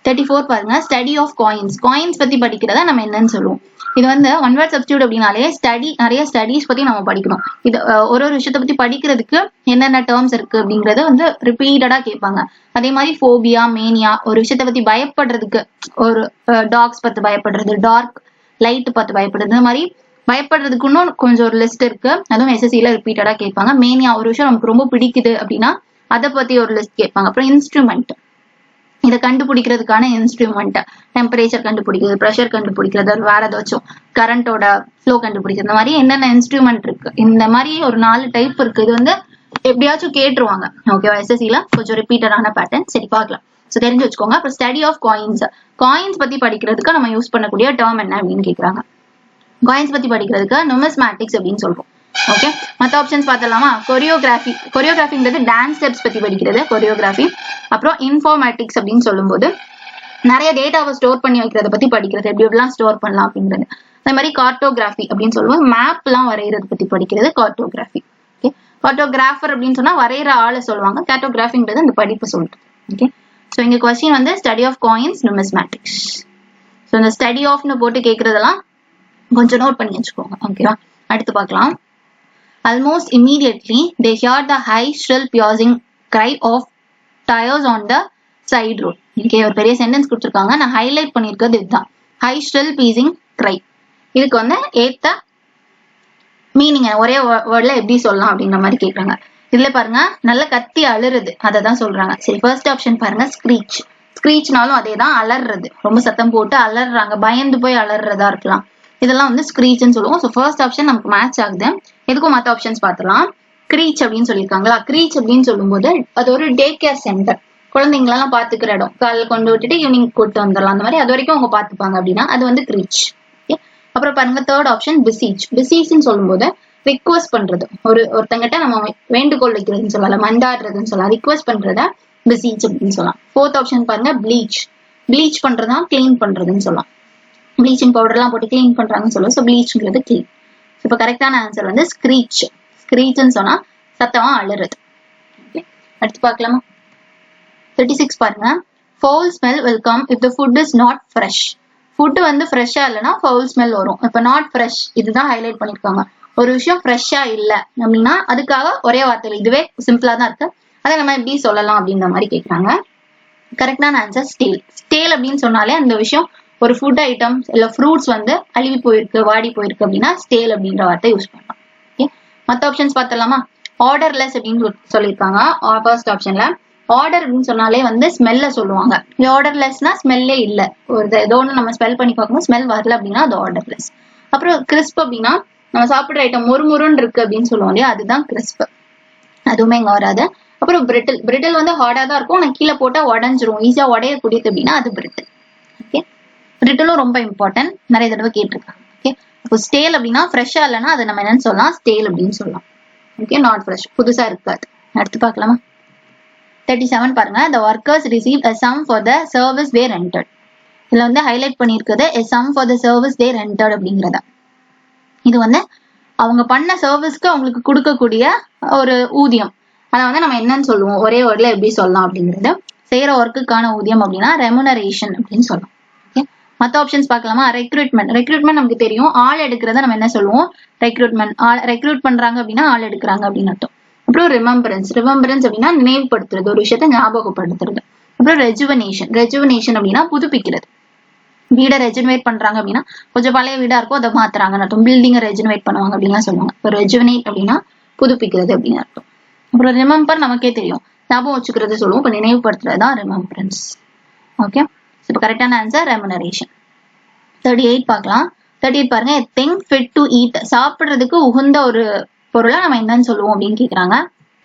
34 பாருங்க. Study of coins. காயின்ஸ் பத்தி படிக்கிறத நம்ம என்னன்னு சொல்லுவோம். இது வந்து ஒன் வேர்ட் சப்ஸ்டியூட் அப்படின்னாலே நிறைய ஸ்டடிஸ் பத்தி நம்ம படிக்கணும். இது ஒரு விஷயத்தை பத்தி படிக்கிறதுக்கு என்னென்ன டேர்ம்ஸ் இருக்கு அப்படிங்கறத வந்து ரிப்பீட்டடா கேட்பாங்க. அதே மாதிரி ஃபோபியா, மேனியா, ஒரு விஷயத்தை பத்தி பயப்படுறதுக்கு, ஒரு டாக்ஸ் பத்தி பயப்படுறது, டார்க் லைட் பார்த்து பயப்படுறது, இந்த மாதிரி பயப்படுறதுக்கு இன்னும் கொஞ்சம் ஒரு லிஸ்ட் இருக்கு. அதுவும் எஸ்எஸ்சில ரிப்பீட்டடா கேட்பாங்க. மேனியா, ஒரு விஷயம் நமக்கு ரொம்ப பிடிக்குது அப்படின்னா அதை பத்தி ஒரு லிஸ்ட் கேட்பாங்க. அப்புறம் இன்ஸ்ட்ருமெண்ட், இதை கண்டுபிடிக்கிறதுக்கான இன்ஸ்ட்ருமெண்ட், டெம்பரேச்சர் கண்டுபிடிக்கிறது, ப்ரெஷர் கண்டுபிடிக்கிறது, வேற ஏதாச்சும் கரண்டோட ஃப்ளோ கண்டுபிடிக்கிறது, இந்த மாதிரி என்னென்ன இன்ஸ்ட்ருமெண்ட் இருக்கு, இந்த மாதிரி ஒரு 4 டைப் இருக்கு. இது வந்து எப்படியாச்சும் கேட்டுருவாங்க. ஓகேவா, எஸ்எஸ்சில கொஞ்சம் ரிப்பீட்டடான பேட்டர்ன். சரி பார்க்கலாம். ஸோ தெரிஞ்சு வச்சுக்கோங்க. அப்புறம் ஸ்டடி ஆஃப் காயின்ஸ். காயின்ஸ் பத்தி படிக்கிறதுக்கு நம்ம யூஸ் பண்ணக்கூடிய டேர்ம் என்ன அப்படின்னு கேட்கறாங்க. காயின்ஸ் பத்தி படிக்கிறதுக்கு நுமிஸ்மேட்டிக்ஸ் அப்படின்னு சொல்றோம். ஓகே, மற்ற ஆப்ஷன்ஸ் பார்த்தலாமா. கொரியோகிராஃபி. கொரியோகிராஃபிங்கிறது டான்ஸ் ஸ்டெப்ஸ் பத்தி படிக்கிறது கொரியோகிராஃபி. அப்புறம் இன்ஃபார்மேட்டிக்ஸ் அப்படின்னு சொல்லும்போது நிறைய டேட்டாவை ஸ்டோர் பண்ணி வைக்கிறத பத்தி படிக்கிறது, எப்படி எப்படிலாம் ஸ்டோர் பண்ணலாம் அப்படிங்கிறது. அதே மாதிரி கார்டோகிராஃபி அப்படின்னு சொல்லுவோம், மேப் எல்லாம் வரைகிறது பத்தி படிக்கிறது கார்டோகிராஃபி. ஓகே, கார்டோகிராஃபர் அப்படின்னு சொன்னா வரைகிற ஆளை சொல்லுவாங்க, கார்டோகிராஃபிங்கிறது அந்த படிப்பு சொல்றது. ஓகே, ஸோ இங்க கொஸ்டின் வந்து ஸ்டடி ஆஃப் காயின்ஸ், நுமிஸ்மேட்டிக்ஸ். ஸோ இந்த ஸ்டடி ஆஃப்னு போட்டு கேட்கறதெல்லாம் கொஞ்சம் நோட் பண்ணி வச்சுக்கோங்க. ஓகேவா, அடுத்து பார்க்கலாம். Almost immediately, they heard the high, shrill, piercing cry of tires on the side road. Okay, ஒரு பெரிய சென்டென்ஸ் கொடுத்துருக்காங்க. நான் ஹைலைட் பண்ணியிருக்கிறது இதுதான், high, shrill, piercing cry. இதுக்கு வந்து ஏத்த மீனிங் ஒரே வேர்ட்ல எப்படி சொல்லலாம் அப்படிங்கிற மாதிரி கேட்குறாங்க. இதுல பாருங்க, நல்ல கத்தி அலறுது, அதை தான் சொல்றாங்க. சரி, ஃபர்ஸ்ட் ஆப்ஷன் பாருங்க, ஸ்க்ரீச். ஸ்க்ரீச்னாலும் அதே தான், அலறுறது, ரொம்ப சத்தம் போட்டு அலறுறாங்க, பயந்து போய் அலறுறதா இருக்கலாம். இதெல்லாம் வந்து ஸ்க்ரீச்னு சொல்லுவோம். ஸோ ஃபர்ஸ்ட் ஆப்ஷன் நமக்கு மேட்ச் ஆகுது. எதுக்கும் மற்ற ஆப்ஷன்ஸ் பார்த்துலாம். க்ரீச் அப்படின்னு சொல்லியிருக்காங்களா. க்ரீச் அப்படின்னு சொல்லும்போது அது ஒரு டே கேர் சென்டர், குழந்தைங்களெல்லாம் பார்த்துக்கிற இடம். காலையில் கொண்டு விட்டுட்டு ஈவினிங் கூட்டு வந்துடலாம், அந்த மாதிரி அது வரைக்கும் அவங்க பார்த்துப்பாங்க அப்படின்னா அது வந்து க்ரீச். ஓகே, அப்புறம் பாருங்க தேர்ட் ஆப்ஷன் பிசீச். பிசீச்னு சொல்லும்போது ரிக்வஸ்ட் பண்றது, ஒருத்தங்கிட்ட நம்ம வேண்டுகோள் வைக்கிறதுன்னு சொல்லலாம், மண்டாடுறதுன்னு சொல்லலாம், ரிக்வஸ்ட் பண்றத பிசீச் அப்படின்னு சொல்லலாம். ஃபோர்த் ஆப்ஷன் பாருங்க ப்ளீச். ப்ளீச் பண்றதா கிளீன் பண்றதுன்னு சொல்லலாம். ப்ளீச்சிங் பவுடர் எல்லாம் போட்டு கிளீன் பண்றாங்கன்னு சொல்லுவோம். ஸோ ப்ளீச்ங்கிறது கிளீன். இப்போ கரெக்டான ஆன்சர் வந்து ஸ்க்ரீச். ஸ்க்ரீச்னு சொன்னா சத்தமா அழுறது. ஓகே, அடுத்து பார்க்கலாமா. 36 பாருங்க. Foul smell will come if the food is not fresh. Food வந்து ஃப்ரெஷ்ஷா இல்லைன்னா ஃபவுல் ஸ்மெல் வரும். இப்போ நாட் ஃப்ரெஷ் இதுதான் ஹைலைட் பண்ணிருக்காங்க. ஒரு விஷயம் ஃப்ரெஷ்ஷா இல்லை அப்படின்னா அதுக்காக ஒரே வார்த்தையில், இதுவே சிம்பிளா தான் இருக்கு, அதை நம்ம எப்படி சொல்லலாம் அப்படின்ற மாதிரி கேட்குறாங்க. கரெக்டான ஆன்சர் ஸ்டேல். ஸ்டேல் அப்படின்னு சொன்னாலே அந்த விஷயம் ஒரு ஃபுட் ஐட்டம்ஸ் இல்ல ஃப்ரூட்ஸ் வந்து அழுவி போயிருக்கு, வாடி போயிருக்கு அப்படின்னா ஸ்டேல் அப்படின்ற வார்த்தை யூஸ் பண்ணலாம். ஓகே, மற்ற ஆப்ஷன்ஸ் பார்த்தலாமா. ஆர்டர்லெஸ் அப்படின்னு சொல்லியிருக்காங்க. ஃபர்ஸ்ட் ஆப்ஷன்ல ஆர்டர் அப்படின்னு சொன்னாலே வந்து ஸ்மெல்ல சொல்லுவாங்க. ஆர்டர்லெஸ்னா ஸ்மெல்லே இல்ல, ஒரு ஏதோ ஒன்று நம்ம ஸ்மெல் பண்ணி பார்க்கணும், ஸ்மெல் வரல அப்படின்னா அது ஆர்டர்லெஸ். அப்புறம் கிறிஸ்ப் அப்படின்னா நம்ம சாப்பிட்ற ஐட்டம் முறுமுறுன்னு இருக்கு அப்படின்னு சொல்லுவோம் இல்லையா, அதுதான் கிறிஸ்ப், அதுவுமே இங்க வராது. அப்புறம் பிரிட்டில். பிரிட்டில் வந்து ஹார்டா தான் இருக்கும், ஆனா கீழே போட்டா உடஞ்சிரும், ஈஸியா உடையக்கூடியது அப்படின்னா அது பிரிட்டில். ஓகே, பிரிட்டிலும் ரொம்ப இம்பார்ட்டன்ட், நிறைய தடவை கேட்டிருக்காங்க. ஓகே, இப்போ ஸ்டேல் அப்படின்னா ஃப்ரெஷ்ஷா இல்லைன்னா அதை நம்ம என்னன்னு சொல்லலாம், ஸ்டேல் அப்படின்னு சொல்லலாம். ஓகே, நாட் ஃப்ரெஷ், புதுசா இருக்காது. அடுத்து பார்க்கலாமா? 37 பாருங்க. the workers received a sum for the service they rented. இதுல வந்து highlight பண்ணிருக்கிறது a sum for the service they rented அப்படிங்கறத. இது வந்து அவங்க பண்ண சர்வீஸ்க்கு அவங்களுக்கு கொடுக்கக்கூடிய ஒரு ஊதியம். அதை வந்து நம்ம என்னன்னு சொல்லுவோம், ஒரே வேர்ட்ல எப்படி சொல்லலாம் அப்படிங்கிறது. செய்யற ஒர்க்குக்கான ஊதியம் அப்படின்னா ரெமுனரேஷன் அப்படின்னு சொல்லலாம். ஓகே, மற்ற ஆப்ஷன்ஸ் பார்க்கலாமா? ரெக்ரூட்மெண்ட். ரெக்ரூட்மெண்ட் நமக்கு தெரியும், ஆள் எடுக்கிறத நம்ம என்ன சொல்லுவோம், ரெக்ரூட்மெண்ட். ரெக்ரூட் பண்றாங்க அப்படின்னா ஆள் எடுக்கிறாங்க அப்படின்னு அர்த்தம். அப்புறம் ரிமெம்பரன்ஸ். ரிமெம்பரன்ஸ் அப்படின்னா நினைவுபடுத்துறது, ஒரு விஷயத்தை ஞாபகப்படுத்துறது. அப்புறம் ரெஜுவனேஷன். ரெஜுவனேஷன் அப்படின்னா புதுப்பிக்கிறது. வீடை ரெஜுவேட் பண்றாங்க அப்படின்னா கொஞ்சம் பழைய வீடா இருக்கும், அதை மாத்துறாங்கன்னு அர்த்தம். பில்டிங்கை ரெஜுவேட் பண்ணுவாங்க அப்படின்லாம் சொல்லுவாங்க. இப்போ ரெஜுவனேட் அப்படின்னா புதுப்பிக்கிறது அப்படின்னு அர்த்தம். அப்புறம் ரிமெம்பர் நமக்கே தெரியும், ஞாபகம் வச்சுக்கிறது சொல்லுவோம். இப்போ நினைவுபடுத்துறது தான் ரிமெம்பரன்ஸ். ஓகே, இப்போ கரெக்டான ஆன்சர் ரெமுனரேஷன். 38 பார்க்கலாம். 38 பாருங்க. Thing fit to eat. சாப்பிடுறதுக்கு உகந்த ஒரு பொருளை நம்ம என்னன்னு சொல்லுவோம் அப்படின்னு கேக்குறாங்க.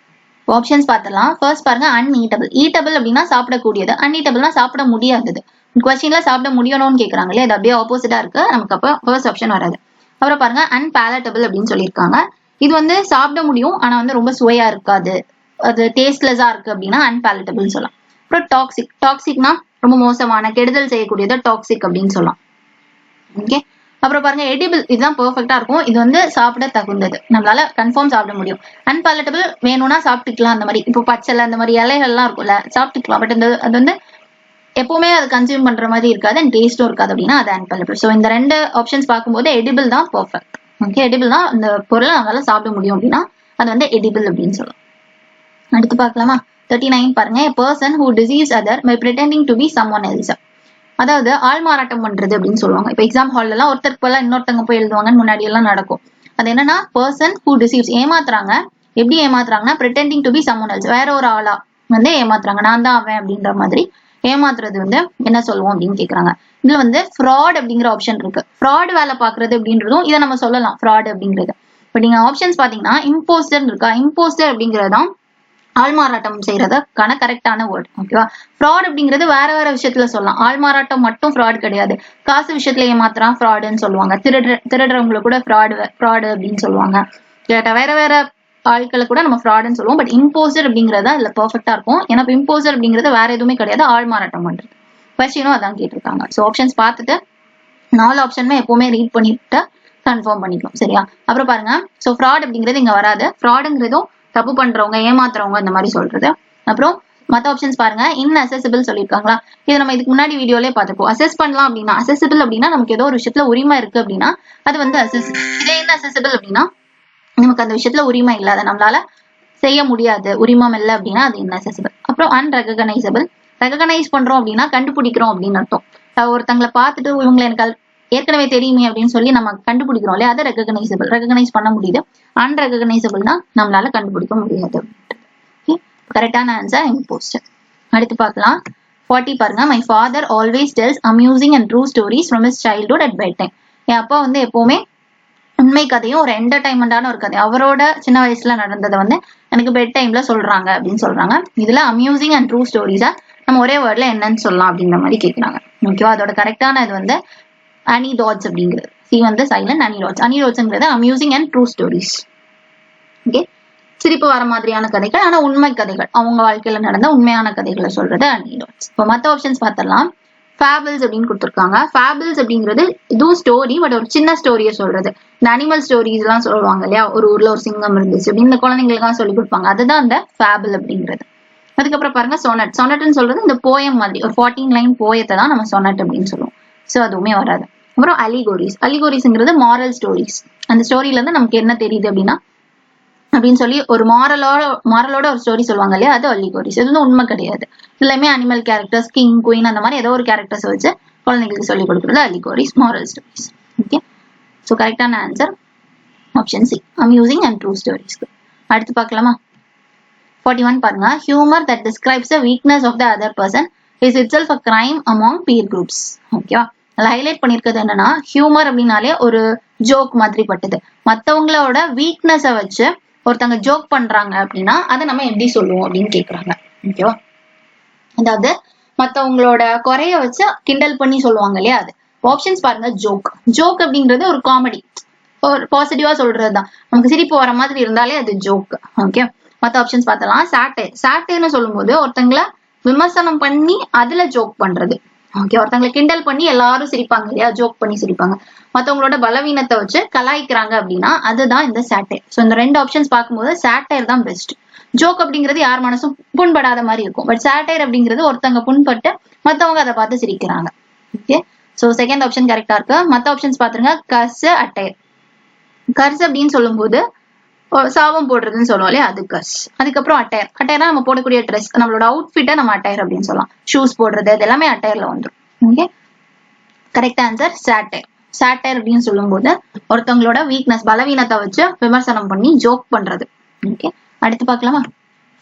ஆப்ஷன்ஸ் பார்த்துலாம். ஃபர்ஸ்ட் பாருங்க, அன்ஈட்டபிள். ஈட்டபிள் அப்படின்னா சாப்பிடக்கூடியது, அன்ஈட்டபிள்னா சாப்பிட முடியாதது. கொஸ்டின்ல சாப்பிட முடியணும்னு கேக்குறாங்களே, அது அப்படியே ஆப்போசிட்டா இருக்கு, நமக்கு அப்ப ஃபர்ஸ்ட் ஆப்ஷன் வராது. அப்புறம் பாருங்க, அன்பேலட்டபிள் அப்படின்னு சொல்லியிருக்காங்க. இது வந்து சாப்பிட முடியும் ஆனா வந்து ரொம்ப சுவையா இருக்காது, அது டேஸ்ட்லெஸ்ஸா இருக்கு அப்படின்னா அன்பேலட்டபிள் சொல்லலாம். அப்புறம் டாக்ஸிக். டாக்ஸிக்னா ரொம்ப மோசமான, கெடுதல் செய்யக்கூடியது டாக்ஸிக் அப்படின்னு சொல்லலாம். ஓகே, அப்புறம் பாருங்க எடிபிள். இதுதான் பெர்ஃபெக்டா இருக்கும், இது வந்து சாப்பிட தகுந்தது, நம்மளால கன்ஃபார்ம் சாப்பிட முடியும். அன்பேலட்டபிள் வேணும்னா சாப்பிட்டுக்கலாம், அந்த மாதிரி இப்போ பச்சை அந்த மாதிரி இலைகள்லாம் இருக்கும்ல, சாப்பிட்டுக்கலாம். பட் அது வந்து எப்பவுமே அது கன்சியூம் பண்ற மாதிரி இருக்காது, அண்ட் டேஸ்டும் இருக்காது அப்படின்னா அது அன்பேலட்டபிள். ஸோ இந்த ரெண்டு ஆப்ஷன்ஸ் பார்க்கும்போது எடிபிள் தான் பெர்ஃபெக்ட். ஓகே, எடிபிள் தான் இந்த பொருளை நம்மளால சாப்பிட முடியும் அப்படின்னா அது வந்து எடிபிள் அப்படின்னு சொல்லலாம். அடுத்து பார்க்கலாமா? 39 பாருங்க. a person who deceives other by pretending to be someone else. அதாவது ஆள் மாறாட்டம் பண்றது அப்படின்னு சொல்லுவாங்க. இப்போ எக்ஸாம் ஹால்ல எல்லாம் ஒருத்தருக்கு போல இன்னொருத்தவங்க போய் எழுதுவாங்கன்னு முன்னாடி எல்லாம் நடக்கும். அது என்னன்னா person who deceives, ஏமாத்துறாங்க. எப்படி ஏமாத்துறாங்கன்னா pretending to be someone else, வேற ஒரு ஆளா வந்து ஏமாத்துறாங்க, நான் தான் அவன் அப்படின்ற மாதிரி ஏமாத்துறது வந்து என்ன சொல்லுவோம் அப்படின்னு கேக்குறாங்க. இதுல வந்து ஃப்ராட் அப்படிங்கிற ஆப்ஷன் இருக்கு. ஃப்ராட் வேலை பாக்குறது அப்படின்றதும் இதை நம்ம சொல்லலாம், ஃப்ராட் அப்படிங்கிறது. பட் நீங்க ஆப்ஷன்ஸ் பாத்தீங்கன்னா இம்போஸ்டர் இருக்கா, இம்போஸ்டர் அப்படிங்கறதுதான் ஆள்மாறாட்டம் செய்யறதுக்கான கரெக்டான வேர்ட். ஓகேவா? ஃப்ராட் அப்படிங்கிறது வேற வேற விஷயத்துல சொல்லலாம், ஆள்மாறாட்டம் மட்டும் ஃப்ராட் கிடையாது. காசு விஷயத்துல ஏமாத்துறான் ஃப்ராடுன்னு சொல்லுவாங்க, திருடுறவங்களை கூட ஃப்ராடு அப்படின்னு சொல்லுவாங்க. வேற வேற ஆட்களை கூட நம்ம ஃப்ராடுன்னு சொல்லுவோம். பட் இம்போஸ்டர் அப்படிங்கறதா இதுல பெர்ஃபெக்டா இருக்கும். ஏன்னா இம்போஸ்டர் அப்படிங்கிறது வேற எதுவுமே கிடையாது, ஆள்மாறாட்டம் பண்றது. கொஸ்டினும் அதான் கேட்டிருக்காங்க. ஸோ ஆப்ஷன்ஸ் பார்த்துட்டு 4 ஆப்ஷனுமே எப்பவுமே ரீட் பண்ணிட்டு கன்ஃபார்ம் பண்ணிக்கணும், சரியா? அப்புறம் பாருங்க, ஸோ ஃப்ராட் அப்படிங்கிறது இங்க வராது. ஃப்ராடுங்கிறதும் தப்பு பண்றவங்க, ஏமாத்துறவங்க இந்த மாதிரி சொல்றது. அப்புறம் மற்ற ஆப்ஷன்ஸ் பாருங்க, இன்அசெசிபிள் சொல்லியிருக்காங்களா, இது நம்ம இதுக்கு முன்னாடி வீடியோலயே பார்த்துப்போம். அசஸ் பண்ணலாம் அப்படின்னா, அசெசிபிள் அப்படின்னா நமக்கு ஏதோ ஒரு விஷயத்துல உரிமை இருக்கு அப்படின்னா அது வந்து அசெசிபிள். இதே இன்அசெசிபிள் அப்படின்னா நமக்கு அந்த விஷயத்துல உரிமை இல்லை, அதை நம்மளால செய்ய முடியாது, உரிமம் இல்லை அப்படின்னா அது இன்அசெசிபிள். அப்புறம் அன்ரெகனைசபிள். ரெகனைஸ் பண்றோம் அப்படின்னா கண்டுபிடிக்கிறோம் அப்படின்னு அர்த்தம். ஒருத்தங்களை பார்த்துட்டு இவங்களை எனக்கு ஏற்கனவே தெரியுமே அப்படின்னு சொல்லி நம்ம கண்டுபிடிக்கிறோம் இல்லையா, அது ரெகனைசபிள், ரெகனைஸ் பண்ண முடியுது. அன்ரெகனைசபிள்னா நம்மளால கண்டுபிடிக்க முடியாது. கரெக்டான ஆன்சர் இம்போஸ்டர். அடுத்து பார்க்கலாம். 40 பாருங்க. My father always tells amusing and true stories from his childhood at bedtime. என் அப்பா வந்து எப்பவுமே உண்மை கதையும் ஒரு என்டர்டைன்மெண்டான ஒரு கதை, அவரோட சின்ன வயசுல நடந்ததை வந்து எனக்கு பெட் டைம்ல சொல்றாங்க அப்படின்னு சொல்றாங்க. இதுல அம்யூசிங் அண்ட் ட்ரூ ஸ்டோரிஸா நம்ம ஒரே வேர்ட்ல என்னன்னு சொல்லலாம் அப்படிங்கிற மாதிரி கேட்கிறாங்க. ஓகேவா? அதோட கரெக்டான இது வந்து அனிடாட்ஸ் அப்படிங்கிறது. சி வந்து சைலண்ட், அனிடாட்ஸ். அனிடாட்ஸ்ங்கிறது amusing and true stories. Okay, சிரிப்பு வர மாதிரியான கதைகள் ஆனா உண்மை கதைகள், அவங்க வாழ்க்கையில நடந்த உண்மையான கதைகளை சொல்றது அனிடாட்ஸ். இப்போ மற்ற ஆப்ஷன்ஸ் பார்த்துடலாம். ஃபேபிள்ஸ் அப்படின்னு கொடுத்துருக்காங்க. ஃபேபிள்ஸ் அப்படிங்கிறது இதுவும் ஸ்டோரி, பட் ஒரு சின்ன ஸ்டோரியை சொல்றது. இந்த அனிமல் ஸ்டோரிஸ் எல்லாம் சொல்லுவாங்க இல்லையா, ஒரு ஊர்ல ஒரு சிங்கம் இருந்துச்சு அப்படின்னு இந்த குழந்தைங்களுக்காக சொல்லி கொடுப்பாங்க, அதுதான் அந்த ஃபேபிள் அப்படிங்கிறது. அதுக்கப்புறம் பாருங்க சொனட். சொனட்னு சொல்றது இந்த போயம் மாதிரி ஒரு 14 லைன் போயத்தை தான் நம்ம சொனட் அப்படின்னு சொல்லுவோம். ஸோ அதுவுமே வராது. அப்புறம் அலிகோரிஸ். அலிகோரிஸ்ங்கிறது மாரல் ஸ்டோரிஸ். அந்த ஸ்டோரியில இருந்து நமக்கு என்ன தெரியுது அப்படின்னா அப்படின்னு சொல்லி ஒரு மாரலோட ஒரு ஸ்டோரி சொல்லுவாங்க இல்லையா, அது அலிகோரிஸ். இது வந்து உண்மை கிடையாது. எல்லாமே அனிமல் கேரக்டர்ஸ், கிங், குயின் அந்த மாதிரி ஏதோ ஒரு கேரக்டர்ஸ் வச்சு குழந்தைங்களுக்கு சொல்லிக் கொடுக்குறது allegories, moral stories. Okay, so கரெக்டான answer option C, amusing and true stories. அடுத்து பார்க்கலாமா? 41 பாருங்க. Humour that describes the weakness of the other person is itself a crime among peer groups. ஓகேவா? அதில் ஹைலைட் பண்ணியிருக்கிறது என்னன்னா, ஹியூமர் அப்படின்னாலே ஒரு ஜோக் மாதிரி பட்டது. மற்றவங்களோட வீக்னஸை வச்சு ஒருத்தவங்க ஜோக் பண்றாங்க அப்படின்னா அதை நம்ம எப்படி சொல்லுவோம் அப்படின்னு கேக்குறாங்க. ஓகேவா? அதாவது மற்றவங்களோட குறைய வச்சு கிண்டல் பண்ணி சொல்லுவாங்க இல்லையா, அது ஆப்ஷன்ஸ் பாருங்க. ஜோக் அப்படிங்கிறது ஒரு காமெடி, ஒரு பாசிட்டிவா சொல்றதுதான். நமக்கு சிரிப்பு வர மாதிரி இருந்தாலே அது ஜோக். ஓகே, மத்த ஆப்ஷன்ஸ் பார்த்தலாம். சாட்டைன்னு சொல்லும் போது ஒருத்தங்களை விமர்சனம் பண்ணி அதுல ஜோக் பண்றது. ஓகே, ஒருத்தங்களை கிண்டல் பண்ணி எல்லாரும் சிரிப்பாங்க இல்லையா, ஜோக் பண்ணி சிரிப்பாங்க. மத்தவங்களோட பலவீனத்தை வச்சு கலாய்க்கிறாங்க அப்படின்னா அதுதான் இந்த சாட்டைர். ஸோ இந்த 2 ஆப்ஷன்ஸ் பார்க்கும்போது சாட்டைர் தான் பெஸ்ட். ஜோக் அப்படிங்கிறது யார் மனசும் புண்படாத மாதிரி இருக்கும். பட் சாட்டைர் அப்படிங்கிறது ஒருத்தங்க புண்பட்டு மத்தவங்க அதை பார்த்து சிரிக்கிறாங்க. ஓகே, ஸோ செகண்ட் ஆப்ஷன் கரெக்டா இருக்கு. மத்த ஆப்ஷன்ஸ் பாத்துருங்க. அட்டையர். கர்ஸ் அப்படின்னு சொல்லும் போது சாபம் போடுறதுன்னு சொல்லுவோம் இல்லையா, அது கர்ஸ். அதுக்கப்புறம் அட்டையர்னா நம்ம போடக்கூடிய ட்ரெஸ், நம்மளோட அவுட்ஃபிட்டை நம்ம அட்டையர் அப்படின்னு சொல்லலாம். ஷூஸ் போடுறது இது எல்லாமே அட்டையர்ல வந்துடும். Okay, correct answer satire. Satire அப்படின்னு சொல்லும் போது ஒருத்தவங்களோட வீக்னஸ், பலவீனத்தை வச்சு விமர்சனம் பண்ணி ஜோக் பண்றது. ஓகே, அடுத்து பார்க்கலாமா.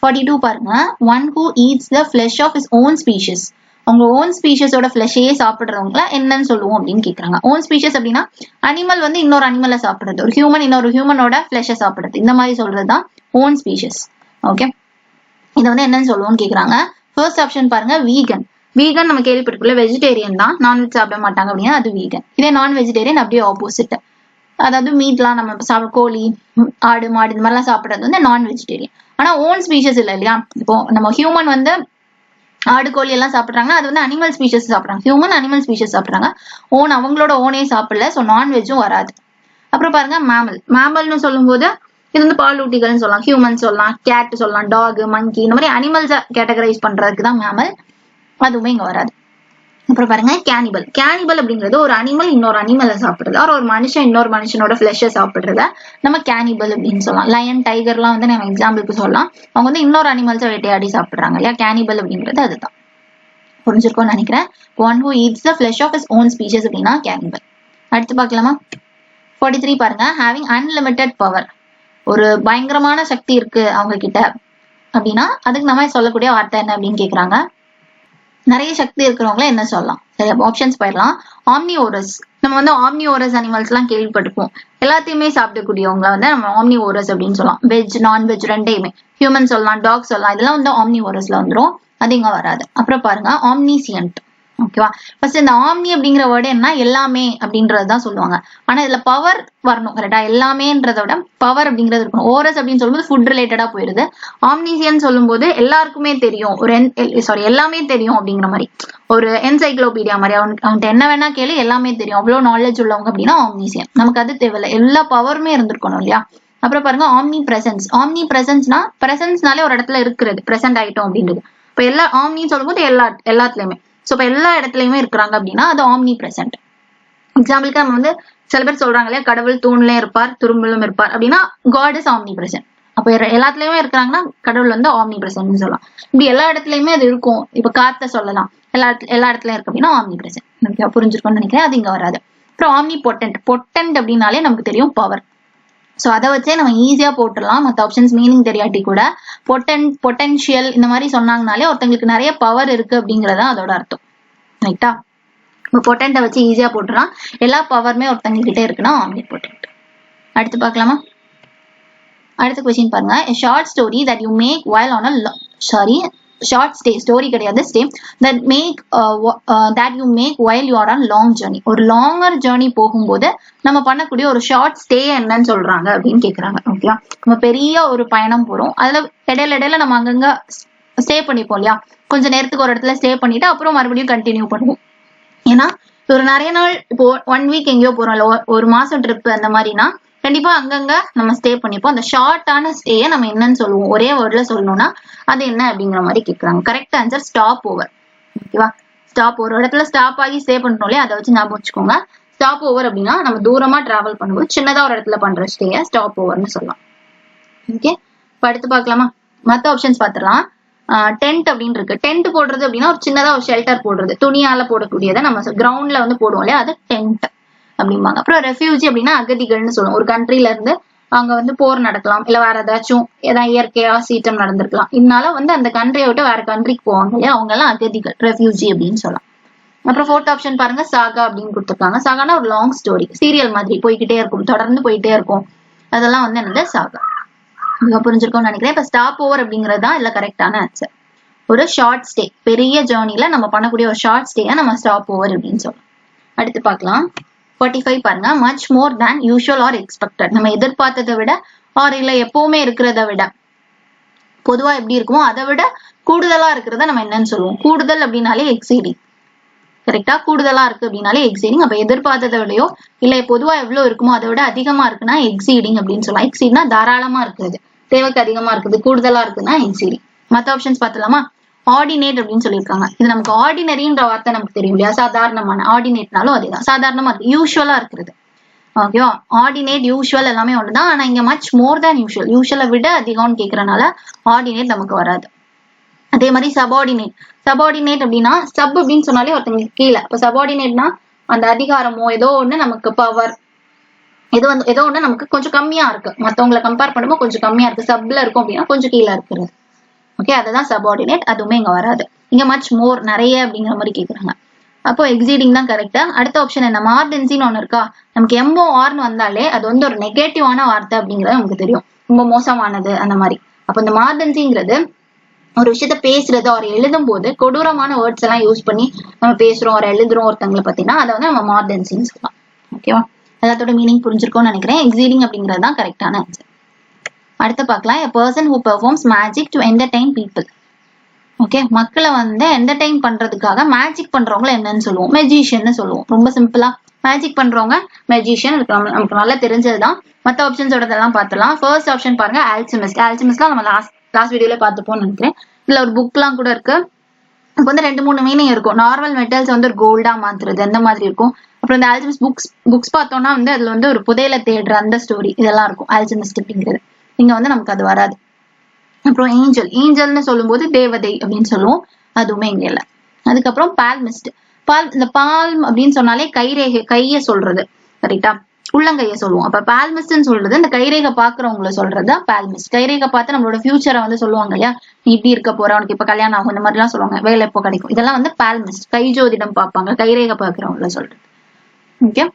42 பாருங்க. One who eats the flesh of his own species. அவங்க ஓன் ஸ்பீஷஸோட ஃபிளஷையே சாப்பிடுறவங்கள என்னன்னு சொல்லுவோம் அப்படின்னு கேக்குறாங்க. ஓன் ஸ்பீஷஸ் அப்படின்னா அனிமல் வந்து இன்னொரு அனிமலை சாப்பிடுறது, ஒரு ஹியூமன் இன்னொரு ஹியூமனோட ஃபிளஷை சாப்பிடுறது, இந்த மாதிரி சொல்றதுதான் ஓன் ஸ்பீஷஸ். ஓகே, இதை வந்து என்னன்னு சொல்லுவோம்னு கேக்குறாங்க. ஃபர்ஸ்ட் ஆப்ஷன் பாருங்க, வீகன். வீகன் நம்ம கேள்விப்பட்டிருக்கல, வெஜிடேரியன் தான், நான்வெஜ் சாப்பிட மாட்டாங்க அப்படின்னா அது வீகன். இதே நான் வெஜிடேரியன் அப்படியே ஆப்போசிட். அதாவது மீட்லாம் நம்ம சாப்பிட, கோழி, ஆடு, மாடு இந்த மாதிரிலாம் சாப்பிடுறது வந்து நான் வெஜிடேரியன். ஆனா ஓன் ஸ்பீஷஸ் இல்லை இல்லையா. இப்போ நம்ம ஹியூமன் வந்து ஆடு, கோழி எல்லாம் சாப்பிடுறாங்க, அது வந்து அனிமல் ஸ்பீஷஸ் சாப்பிடுறாங்க. ஹியூமன் அனிமல் ஸ்பீஷஸ் சாப்பிடுறாங்க, அவங்களோட ஓனே சாப்பிடல. ஸோ நான்வெஜ்ஜும் வராது. அப்புறம் பாருங்க மேமல்னு சொல்லும் போது இது வந்து பாலூட்டிகள்னு சொல்லலாம், ஹியூமன் சொல்லலாம், கேட் சொல்லலாம், டாக், மங்கி இந்த மாதிரி அனிமல்ஸை கேட்டகரைஸ் பண்றதுக்கு தான் மேமல், அதுவுமே இங்க வராது. அப்புறம் பாருங்க கேனிபல் அப்படிங்கிறது ஒரு அனிமல் இன்னொரு அனிமலை சாப்பிடுறது, ஒரு மனுஷன் இன்னொரு மனுஷனோட ஃபிளஷை சாப்பிடுறத நம்ம கேனிபல் அப்படின்னு சொல்லலாம். லயன், டைகர்லாம் வந்து நம்ம எக்ஸாம்பிளுக்கு சொல்லலாம். அவங்க வந்து இன்னொரு அனிமல்ஸை வேட்டையாடி சாப்பிடுறாங்க இல்லையா. கேனிபல் அப்படிங்கிறது அதுதான். புரிஞ்சிருக்கும்னு நினைக்கிறேன். One who eats the flesh of his own species அப்படின்னா கேனிபல். அடுத்து பார்க்கலாமா. 43 பாருங்க. Having unlimited power. ஒரு பயங்கரமான சக்தி இருக்கு அவங்க கிட்ட அப்படின்னா அதுக்கு நம்ம சொல்லக்கூடிய வார்த்தை என்ன அப்படின்னு கேக்குறாங்க. நிறைய சக்தி இருக்கிறவங்கள என்ன சொல்லலாம். சரி, ஆப்ஷன்ஸ் போயிடலாம். ஆம்னிவோரஸ். நம்ம வந்து ஆம்னிவோரஸ் அனிமல்ஸ் எல்லாம் கேள்விப்பட்டிருப்போம். எல்லாத்தையுமே சாப்பிடக்கூடியவங்க வந்து நம்ம ஆம்னிவோரஸ் அப்படின்னு சொல்லலாம். வெஜ், நான்வெஜ் ரெண்டையுமே. ஹியூமன் சொல்லலாம், டாக் சொல்லலாம், இதெல்லாம் வந்து ஆம்னிவோரஸ்ல வந்துடும். அது இங்க வராது. அப்புறம் பாருங்க ஆம்னிசியன்ட். ஓகேவா. ஃபர்ஸ்ட் இந்த ஆம்னி அப்படிங்கிற வேர்டு என்ன, எல்லாமே அப்படின்றதுதான் சொல்லுவாங்க. ஆனா இதுல பவர் வரணும் கரெக்டா. எல்லாமேன்றத விட பவர் அப்படிங்கிறது இருக்கணும். ஓரஸ் அப்படின்னு சொல்லும்போது ஃபுட் ரிலேட்டடா போயிருது. ஆம்னிசியன் சொல்லும் போது எல்லாருக்குமே தெரியும், எல்லாமே தெரியும் அப்படிங்கிற மாதிரி, ஒரு என்சைக்ளோபீடியா மாதிரி. அவன்கிட்ட என்ன வேணா கேளு, எல்லாமே தெரியும், அவ்வளவு நாலேஜ் உள்ளவங்க அப்படின்னா ஆம்னிசியன். நமக்கு அது தேவையில்லை, எல்லா பவருமே இருந்திருக்கணும் இல்லையா. அப்புறம் பாருங்க ஆம்னி பிரசன்ஸ். ஆம்னி பிரசன்ஸ்னாலே ஒரு இடத்துல இருக்கிறது, பிரசன்ட் ஆயிட்டோம் அப்படின்றது. இப்ப எல்லா ஆம்னின்னு சொல்லும் போது எல்லாத்துலயுமே, சோ இப்ப எல்லா இடத்துலயுமே இருக்கிறாங்க அப்படின்னா அது ஆம்னி பிரசன்ட். எக்ஸாம்பிளுக்கு நம்ம வந்து சில பேர் சொல்றாங்க இல்லையா, கடவுள் தூண்லயும் இருப்பார், துரும்பிலும் இருப்பார் அப்படின்னா காட் இஸ் ஆம்னி பிரசன்ட். அப்ப எல்லாத்துலயுமே இருக்கிறாங்கன்னா கடவுள் வந்து ஆம்னி பிரசன்ட் சொல்லலாம். இப்படி எல்லா இடத்துலயுமே அது இருக்கும். இப்ப காத்த சொல்லலாம், எல்லா இடத்துலயும் இருக்கு அப்படின்னா ஆம்னி பிரசன்ட். புரிஞ்சிருக்கும்னு நினைக்கிறேன். அது இங்க வராது. அப்புறம் ஆம்னி பொட்டன்ட் அப்படின்னாலே நமக்கு தெரியும் பவர். சோ அதை வச்சே நம்ம ஈஸியா போட்டுடலாம். மற்ற ஆப்ஷன்ஸ் மீனிங் தெரியாட்டி கூட பொட்டன்ஷியல் இந்த மாதிரி சொன்னாங்கனாலே ஒருத்தங்களுக்கு நிறைய பவர் இருக்கு அப்படிங்கறத அதோட அர்த்தம். ரைட்டா. பொட்டன்ட்டை வச்சு ஈஸியா போட்டுடலாம். எல்லா பவருமே ஒருத்தங்க கிட்டே இருக்குன்னா ஆம்னி பொட்டன்ட். அடுத்து பார்க்கலாமா. அடுத்த கொஸ்டின் பாருங்க. Short story that you make while on a short story கிடையாது, stay that you make while you are on long journey. ஒரு லாங்கர் ஜேர்னி போகும்போது நம்ம பண்ணக்கூடிய ஒரு ஷார்ட் ஸ்டே என்னன்னு சொல்றாங்க அப்படின்னு கேக்குறாங்க. ஓகே, நம்ம பெரிய ஒரு பயணம் போறோம், அதுல இடையில நம்ம அங்கங்க ஸ்டே பண்ணிப்போம் இல்லையா. கொஞ்ச நேரத்துக்கு ஒரு இடத்துல ஸ்டே பண்ணிட்டு அப்புறம் மறுபடியும் கண்டினியூ பண்ணுவோம். ஏன்னா ஒரு நிறைய நாள், இப்போ 1 வீக் எங்கேயோ போறோம் இல்ல, ஒரு மாசம் ட்ரிப் அந்த மாதிரினா கண்டிப்பா அங்கங்க நம்ம ஸ்டே பண்ணிப்போம். அந்த ஷார்ட்டான ஸ்டேயை நம்ம என்னன்னு சொல்லுவோம், ஒரே வேர்ட்ல சொல்லணும்னா அது என்ன அப்படிங்கிற மாதிரி கேட்கறாங்க. Correct answer stop over. ஓகேவா. ஸ்டாப் ஓவர், ஒரு இடத்துல ஸ்டாப் ஆகி ஸ்டே பண்றோம் இல்லையா, அதை வச்சு ஞாபகம் வச்சுக்கோங்க. ஸ்டாப் ஓவர் அப்படின்னா நம்ம தூரமா டிராவல் பண்ணும்போது சின்னதா ஒரு இடத்துல பண்ற ஸ்டேயை ஸ்டாப் ஓவர்னு சொல்லலாம். ஓகே, இப்ப அடுத்து பார்க்கலாமா. மத்த ஆப்ஷன்ஸ் பாத்துடலாம். டென்ட் அப்படின்னு இருக்கு. டென்ட் போடுறது அப்படின்னா ஒரு சின்னதா ஒரு ஷெல்டர் போடுறது, துணியால போடக்கூடியதை நம்ம கிரவுண்ட்ல வந்து போடுவோம் இல்லையா, அது டென்ட் அப்படிம்பாங்க. அப்புறம் ரெஃப்யூஜி அப்படின்னா அகதிகள்னு சொல்லுவோம். ஒரு கண்ட்ரில இருந்து அங்க வந்து போர் நடக்கலாம், இல்ல வேற ஏதாச்சும் இயற்கையா சீற்றம் நடந்திருக்கலாம், இதனால வந்து அந்த கண்ட்ரியை விட்டு வேற கண்ட்ரிக்கு போவாங்க இல்லையா, அவங்க எல்லாம் அகதிகள், ரெஃப்யூஜி அப்படின்னு சொல்லலாம். அப்புறம் ஃபோர்த் ஆப்ஷன் பாருங்க, சாகா அப்படின்னு கொடுத்துருக்காங்க. சாகானா ஒரு லாங் ஸ்டோரி, சீரியல் மாதிரி போய்கிட்டே இருக்கும், தொடர்ந்து போயிட்டே இருக்கும், அதெல்லாம் வந்து என்னது சாகா. புரிஞ்சிருக்கும்னு நினைக்கிறேன். இப்ப ஸ்டாப் ஓவர் அப்படிங்கிறது தான் இல்ல கரெக்டான ஆன்சர். ஒரு ஷார்ட் ஸ்டே, பெரிய ஜேர்னில நம்ம பண்ணக்கூடிய ஒரு ஷார்ட் ஸ்டே நம்ம ஸ்டாப் ஓவர் அப்படின்னு சொல்லலாம். அடுத்து பார்க்கலாம் 45 பாருங்க. மச் மோர் தேன் யூஷுவல் ஆர் எக்ஸ்பெக்டட். நம்ம எதிர்பார்த்ததை விட ஆர் இல்ல எப்பவுமே இருக்கிறத விட, பொதுவா எப்படி இருக்குமோ அதை விட கூடுதலா இருக்கிறத நம்ம என்னன்னு சொல்லுவோம்? கூடுதல் அப்படின்னாலே எக்ஸீடிங். கரெக்டா? கூடுதலா இருக்கு அப்படின்னாலே எக்ஸீடிங். அப்ப எதிர்பார்த்ததை விடையோ இல்ல பொதுவா எவ்வளவு இருக்குமோ அதை விட அதிகமா இருக்குன்னா எக்ஸீடிங் அப்படின்னு சொல்லலாம். எக்ஸீட்னா தாராளமா இருக்குது, தேவைக்கு அதிகமா இருக்குது, கூடுதலா இருக்குன்னா எக்ஸீடிங். மத்த ஆப்ஷன்ஸ் பார்த்தலாமா? ஆர்டினேட் அப்படின்னு சொல்லியிருக்காங்க. இது நமக்கு ஆர்டினரின்ற வார்த்தை நமக்கு தெரியும் இல்லையா? சாதாரணமான. ஆர்டினேட்னாலும் அதேதான், சாதாரணமா இருக்கு, யூஸ்வலா இருக்கிறது. ஓகேவா? ஆர்டினேட் யூஸ்வல் எல்லாமே ஒண்ணுதான். ஆனா இங்க மச் மோர் தேன் யூஸ்வல், யூஸ்வலை விட அதிகம்னு கேட்கறதுனால ஆர்டினேட் நமக்கு வராது. அதே மாதிரி சபார்டினேட். சபார்டினேட் அப்படின்னா சப் அப்படின்னு சொன்னாலே ஒருத்தங்களுக்கு கீழே. இப்ப சபார்டினேட்னா அந்த அதிகாரமோ ஏதோ ஒண்ணு நமக்கு பவர், ஏதோ ஒண்ணு நமக்கு கொஞ்சம் கம்மியா இருக்கு, மத்தவங்களை கம்பேர் பண்ணும்போது கொஞ்சம் கம்மியா இருக்கு, சப்ல இருக்கும் அப்படின்னா கொஞ்சம் கீழே இருக்கிறது. ஓகே, அதுதான் சபார்டினேட். அதுவுமே இங்க வராது. இங்க மச் மோர், நிறைய அப்படிங்கிற மாதிரி கேக்குறாங்க. அப்போ எக்ஸீடிங் தான் கரெக்டா. அடுத்த ஆப்ஷன் என்ன? மார்டென்சின்னு ஒண்ணு இருக்கா? நமக்கு MORன்னு வந்தாலே அது வந்து ஒரு நெகட்டிவான வார்த்தை அப்படிங்கறது நமக்கு தெரியும், ரொம்ப மோசமானது அந்த மாதிரி. அப்ப இந்த மார்டென்சிங்கிறது ஒரு விஷயத்த பேசுறது ஒரு எழுதும் போது கொடூரமான வேர்ட்ஸ் எல்லாம் யூஸ் பண்ணி நம்ம பேசுறோம் ஒரு எழுதுறோம் ஒருத்தங்களை பத்தினா அதை வந்து நம்ம மார்டென்சின்னு சொல்லலாம். ஓகேவா? எல்லாத்தோட மீனிங் புரிஞ்சிருக்கும்னு நினைக்கிறேன். எக்ஸீடிங் அப்படிங்கிறது தான் கரெக்டான ஆன்சர். அடுத்து பார்க்கலாம். a person who performs magic to entertain people. Okay, மக்களை வந்து என்டர்டைன் பண்றதுக்காக மேஜிக் பண்றவங்களை என்னன்னு சொல்லுவோம்? மெஜிஷியன் சொல்லுவோம். ரொம்ப சிம்பிளா மேஜிக் பண்றவங்க மெஜிஷியன். நமக்கு நல்லா தெரிஞ்சதுதான். மற்ற ஆப்ஷன்ஸோடதெல்லாம் பார்த்தலாம். ஃபர்ஸ்ட் ஆப்ஷன் பாருங்க, ஆல்கெமிஸ்ட். ஆல்கெமிஸ்ட்லாம் நம்ம லாஸ்ட் வீடியோல பார்த்துப்போம்னு நினைக்கிறேன். இதுல ஒரு புக்லாம் கூட இருக்கு. இப்போ வந்து 2-3 மீனிங் இருக்கும். நார்மல் மெட்டல்ஸ் வந்து ஒரு கோல்டா மாத்துறது அந்த மாதிரி இருக்கும். அப்புறம் இந்த ஆல்கெமிஸ்ட் புக்ஸ் பார்த்தோம்னா வந்து அதுல வந்து ஒரு புதையல தேடுற அந்த ஸ்டோரி இதெல்லாம் இருக்கும் ஆல்கெமிஸ்ட் அப்படிங்கிறது. இங்க வந்து நமக்கு அது வராது. அப்புறம் ஏஞ்சல்னு சொல்லும்போது தேவதை அப்படின்னு சொல்லுவோம், அதுவுமே இங்க இல்ல. அதுக்கப்புறம் பால்மிஸ்ட். இந்த பால்ம் அப்படின்னு சொன்னாலே கையை சொல்றது, கரெக்டா? உள்ளங்கைய சொல்லுவோம். அப்ப பால்மிஸ்ட்னு சொல்றது இந்த கைரேகை பாக்குறவங்களை சொல்றதுதான் பால்மிஸ்ட். கைரேகை பார்த்து நம்மளோட ஃபியூச்சரை வந்து சொல்லுவாங்க இல்லையா? நீ இப்படி இருக்க போற, உனக்கு இப்ப கல்யாணம் ஆகும், இந்த மாதிரி எல்லாம் சொல்லுவாங்க, வேலை எப்போ கிடைக்கும், இதெல்லாம் வந்து பால்மிஸ்ட். கை ஜோதிடம் பார்ப்பாங்க, கைரேகை பாக்குறவங்களை சொல்றது. ஓகே,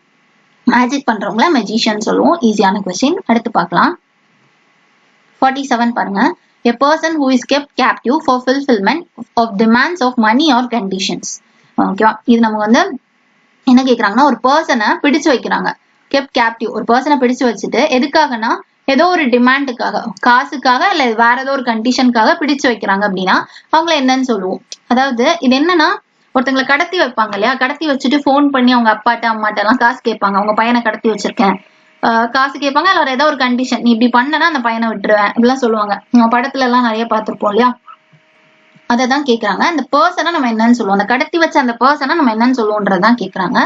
மேஜிக் பண்றவங்கள மெஜிஷியன் சொல்லுவோம். ஈஸியான கொஸ்டின். அடுத்து பார்க்கலாம். 47 பாருங்க. A person who is kept captive for fulfillment of demands of money or conditions. ஓகேவா? இது நமக்கு வந்து என்ன கேக்குறாங்கன்னா, ஒரு பர்சனை பிடிச்சு வைக்கிறாங்க. kept captive, ஒரு பர்சனை பிடிச்சு வச்சுட்டு எதுக்காகனா ஏதோ ஒரு டிமாண்டுக்காக, காசுக்காக இல்ல வேற ஏதோ ஒரு கண்டிஷனுக்காக பிடிச்சு வைக்கிறாங்க அப்படின்னா அவங்கள என்னன்னு சொல்லுவோம்? அதாவது இது என்னன்னா, ஒருத்தங்களை கடத்தி வைப்பாங்க இல்லையா? கடத்தி வச்சுட்டு போன் பண்ணி அவங்க அப்பாட்ட அம்மாட்ட எல்லாம் காசு கேட்பாங்க. அவங்க பையனை கடத்தி வச்சிருக்கேன், காசு கேட்பாங்க. இல்ல ஏதோ ஒரு கண்டிஷன், நீ இப்படி பண்ணனா அந்த பையனை விட்டுருவேன் இப்படிலாம் சொல்லுவாங்க. நம்ம படத்துல எல்லாம் நிறைய பார்த்திருப்போம் இல்லையா? அததான் கேக்குறாங்க. அந்த பர்சனை நம்ம என்னன்னு சொல்லுவோம்? அந்த கடத்தி வச்ச அந்த பர்சனை நம்ம என்னன்னு சொல்லுவோன்றதான் கேக்குறாங்க.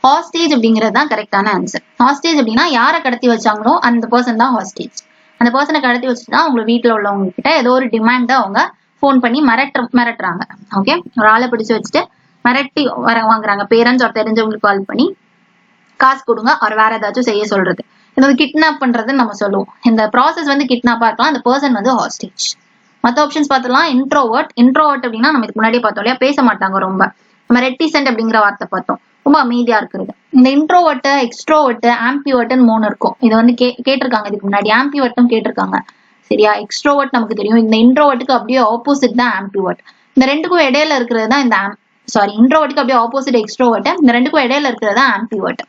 ஹாஸ்டேஜ் அப்படிங்கிறது தான் கரெக்டான ஆன்சர். ஹாஸ்டேஜ் அப்படின்னா யாரை கடத்தி வச்சாங்களோ அந்த பர்சன் தான் ஹாஸ்டேஜ். அந்த பர்சனை கடத்தி வச்சுட்டு தான் அவங்க வீட்டுல உள்ளவங்க கிட்ட ஏதோ ஒரு டிமாண்ட அவங்க போன் பண்ணி மிரட்டுறாங்க. ஓகே, ஒரு ஆளை பிடிச்சு வச்சுட்டு மிரட்டி வாங்குறாங்க. பேரண்ட்ஸ் ஒரு தெரிஞ்சவங்களுக்கு கால் பண்ணி காசு கொடுங்க, அவர் வேற ஏதாச்சும் செய்ய சொல்றது. இது வந்து கிட்னாப் பண்றதுன்னு நம்ம சொல்லுவோம். இந்த ப்ராசஸ் வந்து கிட்னாப்பா இருக்கலாம். அந்த பர்சன் வந்து ஹாஸ்டேஜ். மற்ற ஆப்ஷன்ஸ் பார்த்தலாம். இன்ட்ரோவர்ட் அப்படின்னா நம்ம இதுக்கு முன்னாடியே பார்த்தோம் இல்லையா? பேச மாட்டாங்க ரொம்ப. நம்ம ரெட்டிசென்ட் அப்படிங்கிற வார்த்தை பார்த்தோம், ரொம்ப அமைதியா இருக்கிறது. இந்த இன்ட்ரோவர்ட், எக்ஸ்ட்ரோவர்ட், ஆம்பிவர்ட்னு 3 இருக்கும். இது வந்து கேட்டிருக்காங்க இதுக்கு முன்னாடி. ஆம்பிவர்ட்டும் கேட்டிருக்காங்க. சரியா? எக்ஸ்ட்ரோவர்ட் நமக்கு தெரியும். இந்த இன்ட்ரோவர்ட்டுக்கு அப்படியே ஆப்போசிட் தான் ஆம்பிவர்ட். இந்த ரெண்டுக்கும் இடையில இருக்கிறது தான் இந்த இன்ட்ரோவர்ட்டுக்கு அப்படியே ஆப்போசிட் எக்ஸ்ட்ரோவர்ட். இந்த ரெண்டுக்கும் இடையில இருக்கிறது தான் ஆம்பிவர்ட்.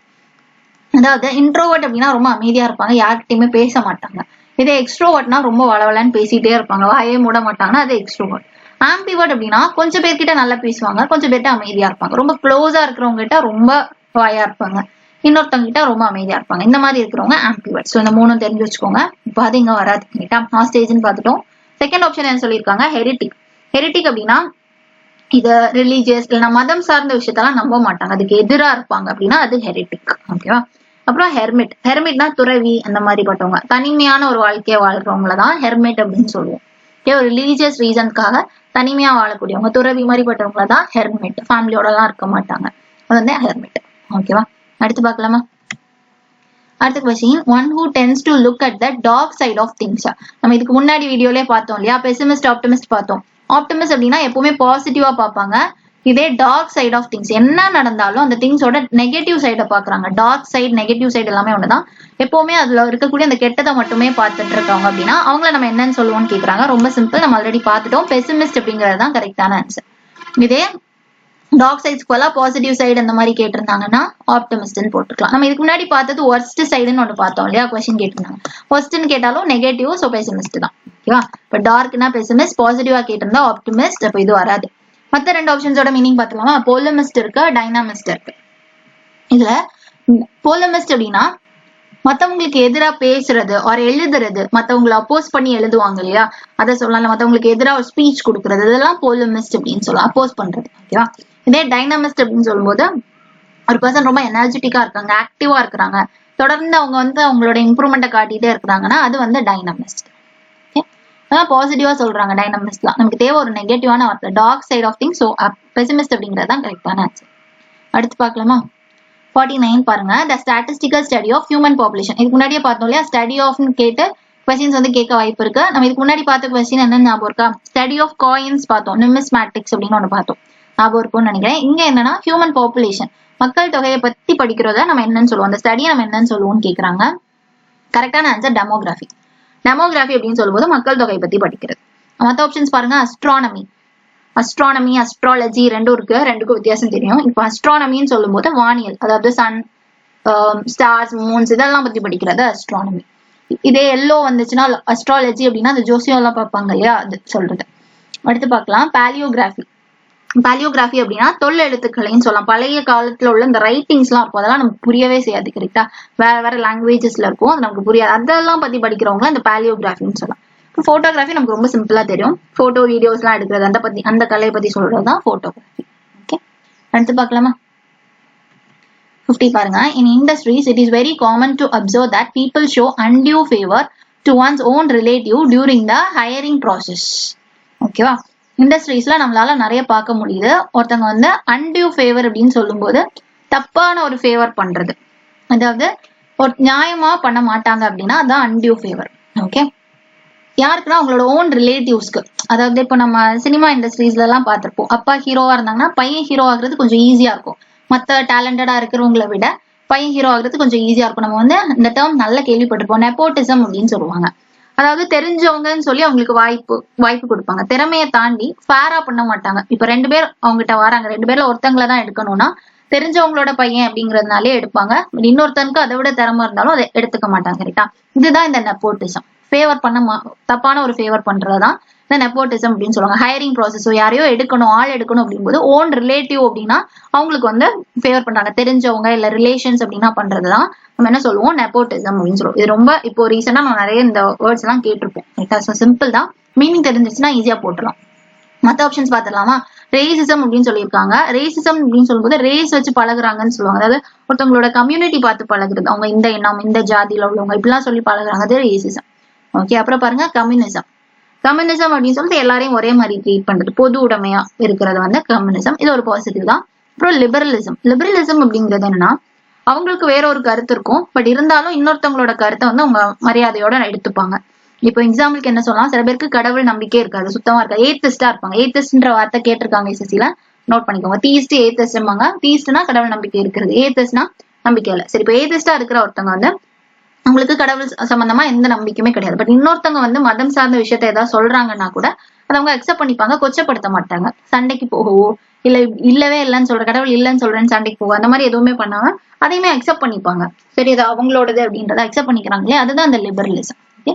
அதாவது இன்ட்ரோவர்ட் அப்படின்னா ரொம்ப அமைதியா இருப்பாங்க, யார்கிட்டயுமே பேச மாட்டாங்க. இதே எக்ஸ்ட்ரோவர்ட்னா ரொம்ப வளவலன்னு பேசிட்டே இருப்பாங்க, வாயே மூட மாட்டாங்கன்னா அது எக்ஸ்ட்ரோவர்ட். ஆம்பிவர்ட் அப்படின்னா கொஞ்சம் பேர்கிட்ட நல்லா பேசுவாங்க, கொஞ்சம் பேர்கிட்ட அமைதியா இருப்பாங்க. ரொம்ப க்ளோஸா இருக்கிறவங்க கிட்ட ரொம்ப வாயா இருப்பாங்க, இன்னொருத்தவங்க கிட்ட ரொம்ப அமைதியா இருப்பாங்க. இந்த மாதிரி இருக்கிறவங்க ஆம்பிவர்ட். ஸோ இந்த 3 தெரிஞ்சு வச்சுக்கோங்க. இப்போ அது இங்க வராது. கேட்டா ஹாஸ்டேஜ்னு பார்த்துட்டோம். செகண்ட் ஆப்ஷன் என்ன சொல்லியிருக்காங்க? ஹெரிட்டிக் அப்படின்னா இது ரிலீஜியஸ் இல்லைன்னா மதம் சார்ந்த விஷயத்தெல்லாம் நம்ப மாட்டாங்க, அதுக்கு எதிரா இருப்பாங்க அப்படின்னா அது ஹெரிட்டிக். ஓகேவா? அப்புறம் ஹெர்மிட்னா துறவி, அந்த மாதிரி பட்டவங்க, தனிமையான ஒரு வாழ்க்கையை வாழ்றவங்களதான் ஹெர்மிட் அப்படின்னு சொல்லுவோம். ஒரு ரிலீஜியஸ் ரீசனுக்காக தனிமையா வாழக்கூடியவங்க, துறவி மாதிரி பட்டவங்களதான் ஹெர்மிட். ஃபேமிலியோட எல்லாம் இருக்க மாட்டாங்க, அது வந்து ஹெர்மிட். ஓகேவா? அடுத்து பார்க்கலாமா? அடுத்த question. One who tends to look at the dark side of things. நம்ம இதுக்கு முன்னாடி வீடியோலயே பார்த்தோம் இல்லையா? பெசிமிஸ்ட், ஆப்டிமிஸ்ட் பார்த்தோம். ஆப்டிமிஸ்ட் அப்படின்னா எப்பவுமே பாசிட்டிவா பார்ப்பாங்க. இதே டார்க் சைட் ஆஃப் திங்ஸ், என்ன நடந்தாலும் அந்த திங்ஸோட நெகட்டிவ் சைடை பாக்குறாங்க. டார்க் சைடு, நெகட்டிவ் சைடு எல்லாமே ஒண்ணுதான். எப்பவுமே அதுல இருக்கக்கூடிய அந்த கெட்டதை மட்டுமே பார்த்துட்டு இருக்காங்க அப்படின்னா அவங்கள நம்ம என்னன்னு சொல்லுவோம்னு கேக்குறாங்க. ரொம்ப சிம்பிள், நம்ம ஆல்ரெடி பார்த்துட்டோம். பெசிமிஸ்ட் அப்படிங்கிறது தான் கரெக்டான ஆன்சர். இதே டார்க் சைட்ஸ் போல பாசிட்டிவ் சைடு அந்த மாதிரி கேட்டிருந்தாங்கன்னா ஆப்டிமிஸ்ட்னு போட்டுக்கலாம். நம்ம இதுக்கு முன்னாடி பார்த்தது ஒர்ஸ்ட் சைடுன்னு ஒன்று பார்த்தோம் இல்லையா, கொஸ்டின் கேட்டிருந்தாங்க. ஒர்ஸ்ட்னு கேட்டாலும் நெகட்டிவ், ஸோ பெசிமிஸ்ட் தான். ஓகேவா? இப்போ டார்க்னா பெசிமிஸ்ட், பாசிட்டிவா கேட்டிருந்தா ஆப்டிமிஸ்ட். அப்போ இது வராது. மற்ற ரெண்டு ஆப்ஷன்ஸோட மீனிங் பார்த்துலாமா? போலமிஸ்ட் இருக்கு, டைனாமிஸ்ட் இருக்கு. இதுல போலமிஸ்ட் அப்படின்னா மத்தவங்களுக்கு எதிராக பேசுறது ஒரு எழுதுறது, மத்தவங்களை அப்போஸ் பண்ணி எழுதுவாங்க இல்லையா, அதை சொல்லலாம். மத்தவங்களுக்கு எதிராக ஒரு ஸ்பீச் கொடுக்கறது, இதெல்லாம் போலமிஸ்ட் அப்படின்னு சொல்லலாம், அப்போஸ் பண்றது. ஓகேவா? இதே டைனாமிஸ்ட் அப்படின்னு சொல்லும்போது ஒரு பர்சன் ரொம்ப எனர்ஜெட்டிக்கா இருக்காங்க, ஆக்டிவா இருக்கிறாங்க, தொடர்ந்து அவங்க அவங்களோட இம்ப்ரூவ்மெண்ட்டை காட்டிட்டே இருக்கிறாங்கன்னா அது டைனாமிஸ்ட். அதான் பாசிட்டிவா சொல்றாங்க டைனாமிஸ்ட்லாம். நமக்கு தேவை ஒரு நெகட்டிவான வார்த்தை, dark side of things. So pessimist அப்படிங்கிறது தான் கரெக்டான ஆன்சர். அடுத்து பார்க்கலாமா? 49 பாருங்க. The statistical study of human population. இதுக்கு முன்னாடியே பார்த்தோம் இல்லையா, ஸ்டடி ஆஃப்னு கேட்டு கொஸ்டின்ஸ் கேட்க வாய்ப்பு இருக்கு. நம்ம இதுக்கு முன்னாடி பார்த்த கொஸ்டின் என்ன ஞாபகம் இருக்கா? ஸ்டடி ஆஃப் காயின்ஸ் பார்த்தோம், நிமிஸ்மேட்டிக்ஸ் அப்படின்னு ஒன்று பார்த்தோம், ஞாபகம் இருக்கும்னு நினைக்கிறேன். இங்க என்னன்னா ஹியூமன் பாப்புலேஷன், மக்கள் தொகையை பத்தி படிக்கிறத நம்ம என்னன்னு சொல்லுவோம், அந்த ஸ்டடியை நம்ம என்னன்னு சொல்லுவோம்னு கேட்கறாங்க. கரெக்டான ஆன்சர் டெமோகிராஃபி. டெமோகிராஃபி அப்படின்னு சொல்லும்போது மக்கள் தொகை பத்தி படிக்கிறது. மற்ற ஆப்ஷன்ஸ் பாருங்க. அஸ்ட்ரானமி, அஸ்ட்ராலஜி ரெண்டும் இருக்கு, ரெண்டுக்கும் வித்தியாசம் தெரியும். இப்போ அஸ்ட்ரானமின்னு சொல்லும் போது வானியல், அதாவது சன், ஸ்டார்ஸ், மூன்ஸ் இதெல்லாம் பத்தி படிக்கிறது அஸ்ட்ரானமி. இதே எல்லோ வந்துச்சுன்னா அஸ்ட்ராலஜி அப்படின்னா அந்த ஜோசியம் எல்லாம் பார்ப்பாங்க இல்லையா, அது சொல்றது. அடுத்து பார்க்கலாம் பாலியோகிராஃபி. பாலியோகிராஃபி அப்படின்னா தொல் எழுத்துக்களைன்னு சொல்லலாம். பழைய காலத்துல உள்ள இந்த ரைட்டிங்ஸ் எல்லாம் இருக்கும், அதெல்லாம் நமக்கு புரியவே செய்யாது. கரெக்டா? வேற லாங்குவேஜஸ்ல இருக்கும், அது நமக்கு புரியாது. அதெல்லாம் பத்தி படிக்கிறவங்க அந்த பாலியோகிராஃபின்னு சொல்லலாம். போட்டோகிராஃபி நமக்கு ரொம்ப சிம்பிளா தெரியும், போட்டோ வீடியோஸ் எல்லாம் எடுக்கிறது, அந்த கலையை பத்தி சொல்றதுதான் போட்டோகிராஃபி. ஓகே, அடுத்து பார்க்கலாமா? 50 பாருங்க. In industries, it is very common to observe that people show undue favor to one's own relative during the hiring process. ஓகேவா? இண்டஸ்ட்ரீஸ்ல நம்மளால நிறைய பார்க்க முடியுது. ஒருத்தவங்க undue favor அப்படின்னு சொல்லும் போது தப்பான ஒரு ஃபேவர் பண்றது, அதாவது ஒரு நியாயமா பண்ண மாட்டாங்க அப்படின்னா அதான் undue favor. ஓகே, யாருக்குன்னா அவங்களோட ஓன் ரிலேட்டிவ்ஸ்க்கு. அதாவது இப்போ நம்ம சினிமா இண்டஸ்ட்ரீஸ்ல எல்லாம் பார்த்திருப்போம், அப்பா ஹீரோவா இருந்தாங்கன்னா பையன் ஹீரோ ஆகுறது கொஞ்சம் ஈஸியா இருக்கும். மற்ற டேலண்டடா இருக்கிறவங்களை விட பையன் ஹீரோ ஆகுறது கொஞ்சம் ஈஸியா இருக்கும். நம்ம இந்த டேர்ம் நல்லா கேள்விப்பட்டிருப்போம், நெப்போட்டிசம் அப்படின்னு சொல்லுவாங்க. அதாவது தெரிஞ்சவங்கன்னு சொல்லி அவங்களுக்கு வாய்ப்பு கொடுப்பாங்க. திறமையை தாண்டி ஃபேரா பண்ண மாட்டாங்க. இப்ப 2 பேர் அவங்ககிட்ட வராங்க, 2 பேர்ல ஒருத்தங்களை தான் எடுக்கணும்னா தெரிஞ்சவங்களோட பையன் அப்படிங்கறதுனாலே எடுப்பாங்க. இன்னொருத்தனுக்கு அதை விட திறமை இருந்தாலும் அதை எடுத்துக்க மாட்டாங்க. கரெக்டா? இதுதான் இந்த நெப்போட்டிசம். ஃபேவர் தப்பான ஒரு ஃபேவர் பண்றதுதான் இந்த நெப்போட்டிசம் அப்படின்னு சொல்லுவாங்க. ஹையரிங் ப்ராசஸ், யாரையோ ஆள் எடுக்கணும் அப்படிங்கும்போது ஓன் ரிலேட்டிவ் அப்படின்னா அவங்களுக்கு ஃபேவர் பண்றாங்க. தெரிஞ்சவங்க இல்ல ரிலேஷன்ஸ் அப்படின்னா பண்றதுதான் நம்ம என்ன சொல்லுவோம், நெப்போட்டிசம் அப்படின்னு சொல்லுவோம். இது ரொம்ப இப்போ ரீசெண்டா நான் நிறைய இந்த வேர்ட்ஸ் எல்லாம் கேட்டிருப்போம். கரெக்டா? சிம்பிள் தான், மீனிங் தெரிஞ்சிச்சுன்னா ஈஸியா போட்டுடலாம். மற்ற ஆப்ஷன்ஸ் பார்த்துடலாமா? ரேசிசம் அப்படின்னு சொல்லியிருக்காங்க. ரேசிசம் அப்படின்னு சொல்லும்போது ரேஸ் வச்சு பழகுறாங்கன்னு சொல்லுவாங்க. அதாவது ஒருத்தவங்களோட கம்யூனிட்டி பார்த்து பழகுறது, அவங்க இந்த எண்ணம் இந்த ஜாதியில உள்ளவங்க இப்படிலாம் சொல்லி பழகுறாங்க, அது ரேசிசம். ஓகே, அப்புறம் பாருங்க கம்யூனிசம். கம்யூனிசம் அப்படின்னு சொல்லிட்டு எல்லாரையும் ஒரே மாதிரி ட்ரீட் பண்றது, பொது உடைமையா இருக்கிறது கம்யூனிசம். இது ஒரு பாசிட்டிவ் தான். அப்புறம் லிபரலிசம் அப்படிங்கிறது என்னன்னா அவங்களுக்கு வேற ஒரு கருத்து இருக்கும், பட் இருந்தாலும் இன்னொருத்தவங்களோட கருத்தை அவங்க மரியாதையோட எடுத்துப்பாங்க. இப்போ எக்ஸாம்பிளுக்கு என்ன சொல்லலாம், சில பேருக்கு கடவுள் நம்பிக்கை இருக்காது, சுத்தமா இருக்காது, ஏத்திஸ்டா இருப்பாங்க. ஏத்திஸ்ட்ன்ற வார்த்தை கேட்டிருக்காங்க எஸ்எஸ்சில, நோட் பண்ணிக்கோங்க. தீஸ்ட் ஏத்திஸ்ட்பாங்க. தீஸ்ட்னா கடவுள் நம்பிக்கை இருக்கிறது, ஏத்திஸ்ட்னா நம்பிக்கை இல்லை. சரி, இப்போ ஏத்திஸ்டா இருக்கிற ஒருத்தவங்க அவங்களுக்கு கடவுள் சம்பந்தமா எந்த நம்பிக்கையுமே கிடையாது. பட் இன்னொருத்தவங்க மதம் சார்ந்த விஷயத்த ஏதாவது சொல்றாங்கன்னா கூட அதை அவங்க அக்செப்ட் பண்ணிப்பாங்க, கொச்சப்படுத்த மாட்டாங்க. சண்டைக்கு போகவோ இல்லவே இல்லைன்னு சொல்ற, கடவுள் இல்லைன்னு சொல்றேன்னு சண்டைக்கு போவோம், அந்த மாதிரி எதுவுமே பண்ணாம அதையுமே அக்செப்ட் பண்ணிப்பாங்க. சரி, இது அவங்களோடது அப்படின்றத அக்செப்ட் பண்ணிக்கிறாங்களே, அதுதான் அந்த லிபரலிசம். ஓகே,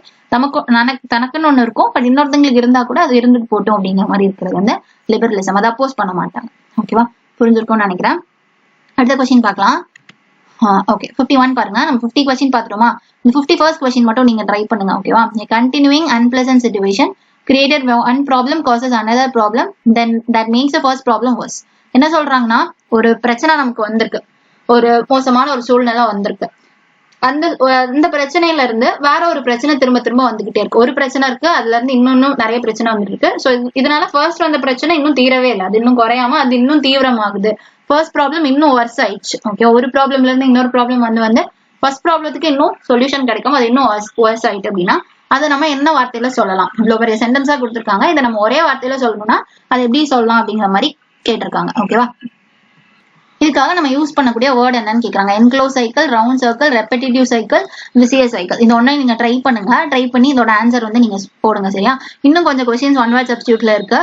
தனக்குன்னு ஒண்ணு இருக்கும், பட் இன்னொருத்தங்களுக்கு இருந்தா கூட அது இருந்துட்டு போட்டோம் அப்படிங்கிற மாதிரி இருக்கிறது லிபரலிசம். அதை அப்போஸ் பண்ண மாட்டாங்க. ஓகேவா? புரிஞ்சிருக்கும்னு நினைக்கிறேன். அடுத்த கொஸ்டின் பார்க்கலாம். ஓகே, 51 பாருங்க. நம்ம 50 கொஸ்டின் பாத்துட்டோமா? இந்த 51st கொஸ்டின் மட்டும் நீங்க ட்ரை பண்ணுங்க. ஓகேவா? Continuing unpleasant situation created one problem causes another problem, then that makes the first problem worse. என்ன சொல்றாங்கன்னா, ஒரு பிரச்சனை நமக்கு வந்திருக்கு, ஒரு மோசமான ஒரு சூழ்நிலை வந்திருக்கு. அந்த பிரச்சனையில இருந்து வேற ஒரு பிரச்சனை திரும்ப திரும்ப வந்துகிட்டே இருக்கு. ஒரு பிரச்சனை இருக்கு, அதுல இருந்து இன்னொன்னும் நிறைய பிரச்சனை வந்துட்டு இருக்கு. சோ இதனால ஃபர்ஸ்ட் வந்த பிரச்சனை இன்னும் தீரவே இல்லை, அது இன்னும் குறையாம அது இன்னும் தீவிரமாகுது. ஃபர்ஸ்ட் ப்ராப்ளம் இன்னும் வர்ஸ் ஆயிடுச்சு. ஓகே, ஒரு ப்ராப்ளம்ல இருந்து இன்னொரு ப்ராப்ளம் வந்து ஃபர்ஸ்ட் ப்ராப்ளத்துக்கு இன்னும் சொல்யூஷன் கிடைக்கும், அது இன்னும் வர்ஸ் ஆயிட்டு அப்படின்னா அதை நம்ம என்ன வார்த்தையில சொல்லலாம்? இவ்வளவு பெரிய சென்டென்ஸா கொடுத்துருக்காங்க, இதை நம்ம ஒரே வார்த்தையில சொல்லணும்னா அது எப்படி சொல்லலாம் அப்படிங்கிற மாதிரி கேட்டிருக்காங்க. ஓகேவா? இதுக்காக நம்ம யூஸ் பண்ணக்கூடிய வேர்ட் என்னன்னு கேக்குறாங்க. Enclose cycle, round circle, repetitive cycle, vicious cycle. இந்த ஒன்றை நீங்க ட்ரை பண்ணுங்க. ட்ரை பண்ணி இதோட ஆன்சர் வந்து நீங்க போடுங்க. சரியா? இன்னும் கொஞ்சம் கொஸ்டின்ஸ் ஒன் வேர்ட் சப்ஸ்டியூட்ல இருக்கு.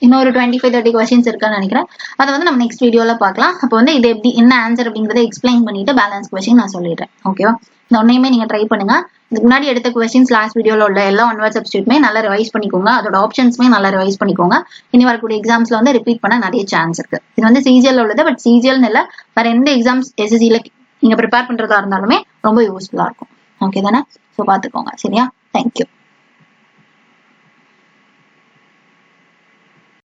இன்னொரு 25-30 கொஸ்டின்ஸ் இருக்குன்னு நினைக்கிறேன். அதை வந்து நம்ம நெக்ஸ்ட் வீடியோல பார்க்கலாம். அப்போ வந்து இது எப்படி என்ன ஆன்சர் அப்படிங்கறத எக்ஸ்பிளைன் பண்ணிட்டு பேலன்ஸ் கொஸ்டின் நான் சொல்லிடுறேன். ஓகேவா? இந்த ஒன்னையுமே நீங்க ட்ரை பண்ணுங்க. இதுக்கு முன்னாடி எடுத்த கொஸ்டின்ஸ் லாஸ்ட் வீடியோல உள்ள எல்லா ஒன் வேர்ட் சப்ஸ்டியூட்மே நல்லா ரிவைஸ் பண்ணிக்கோங்க. அதோட ஆப்ஷன்ஸ்மே நல்லா ரிவைஸ் பண்ணிக்கோங்க. இனி வரக்கூடிய எக்ஸாம்ஸ்ல வந்து ரிப்பீட் பண்ண நிறைய சான்ஸ் இருக்கு. இது வந்து சிஜிஎல் உள்ளது. பட் சிஜிஎல் இல்ல, வேற எந்த எக்ஸாம்ஸ் எஸ்எஸ்சில நீங்க ப்ரிப்பேர் பண்றதா இருந்தாலுமே ரொம்ப யூஸ்ஃபுல்லா இருக்கும். ஓகே தானே? ஸோ பாத்துக்கோங்க. சரியா? தேங்க்யூ.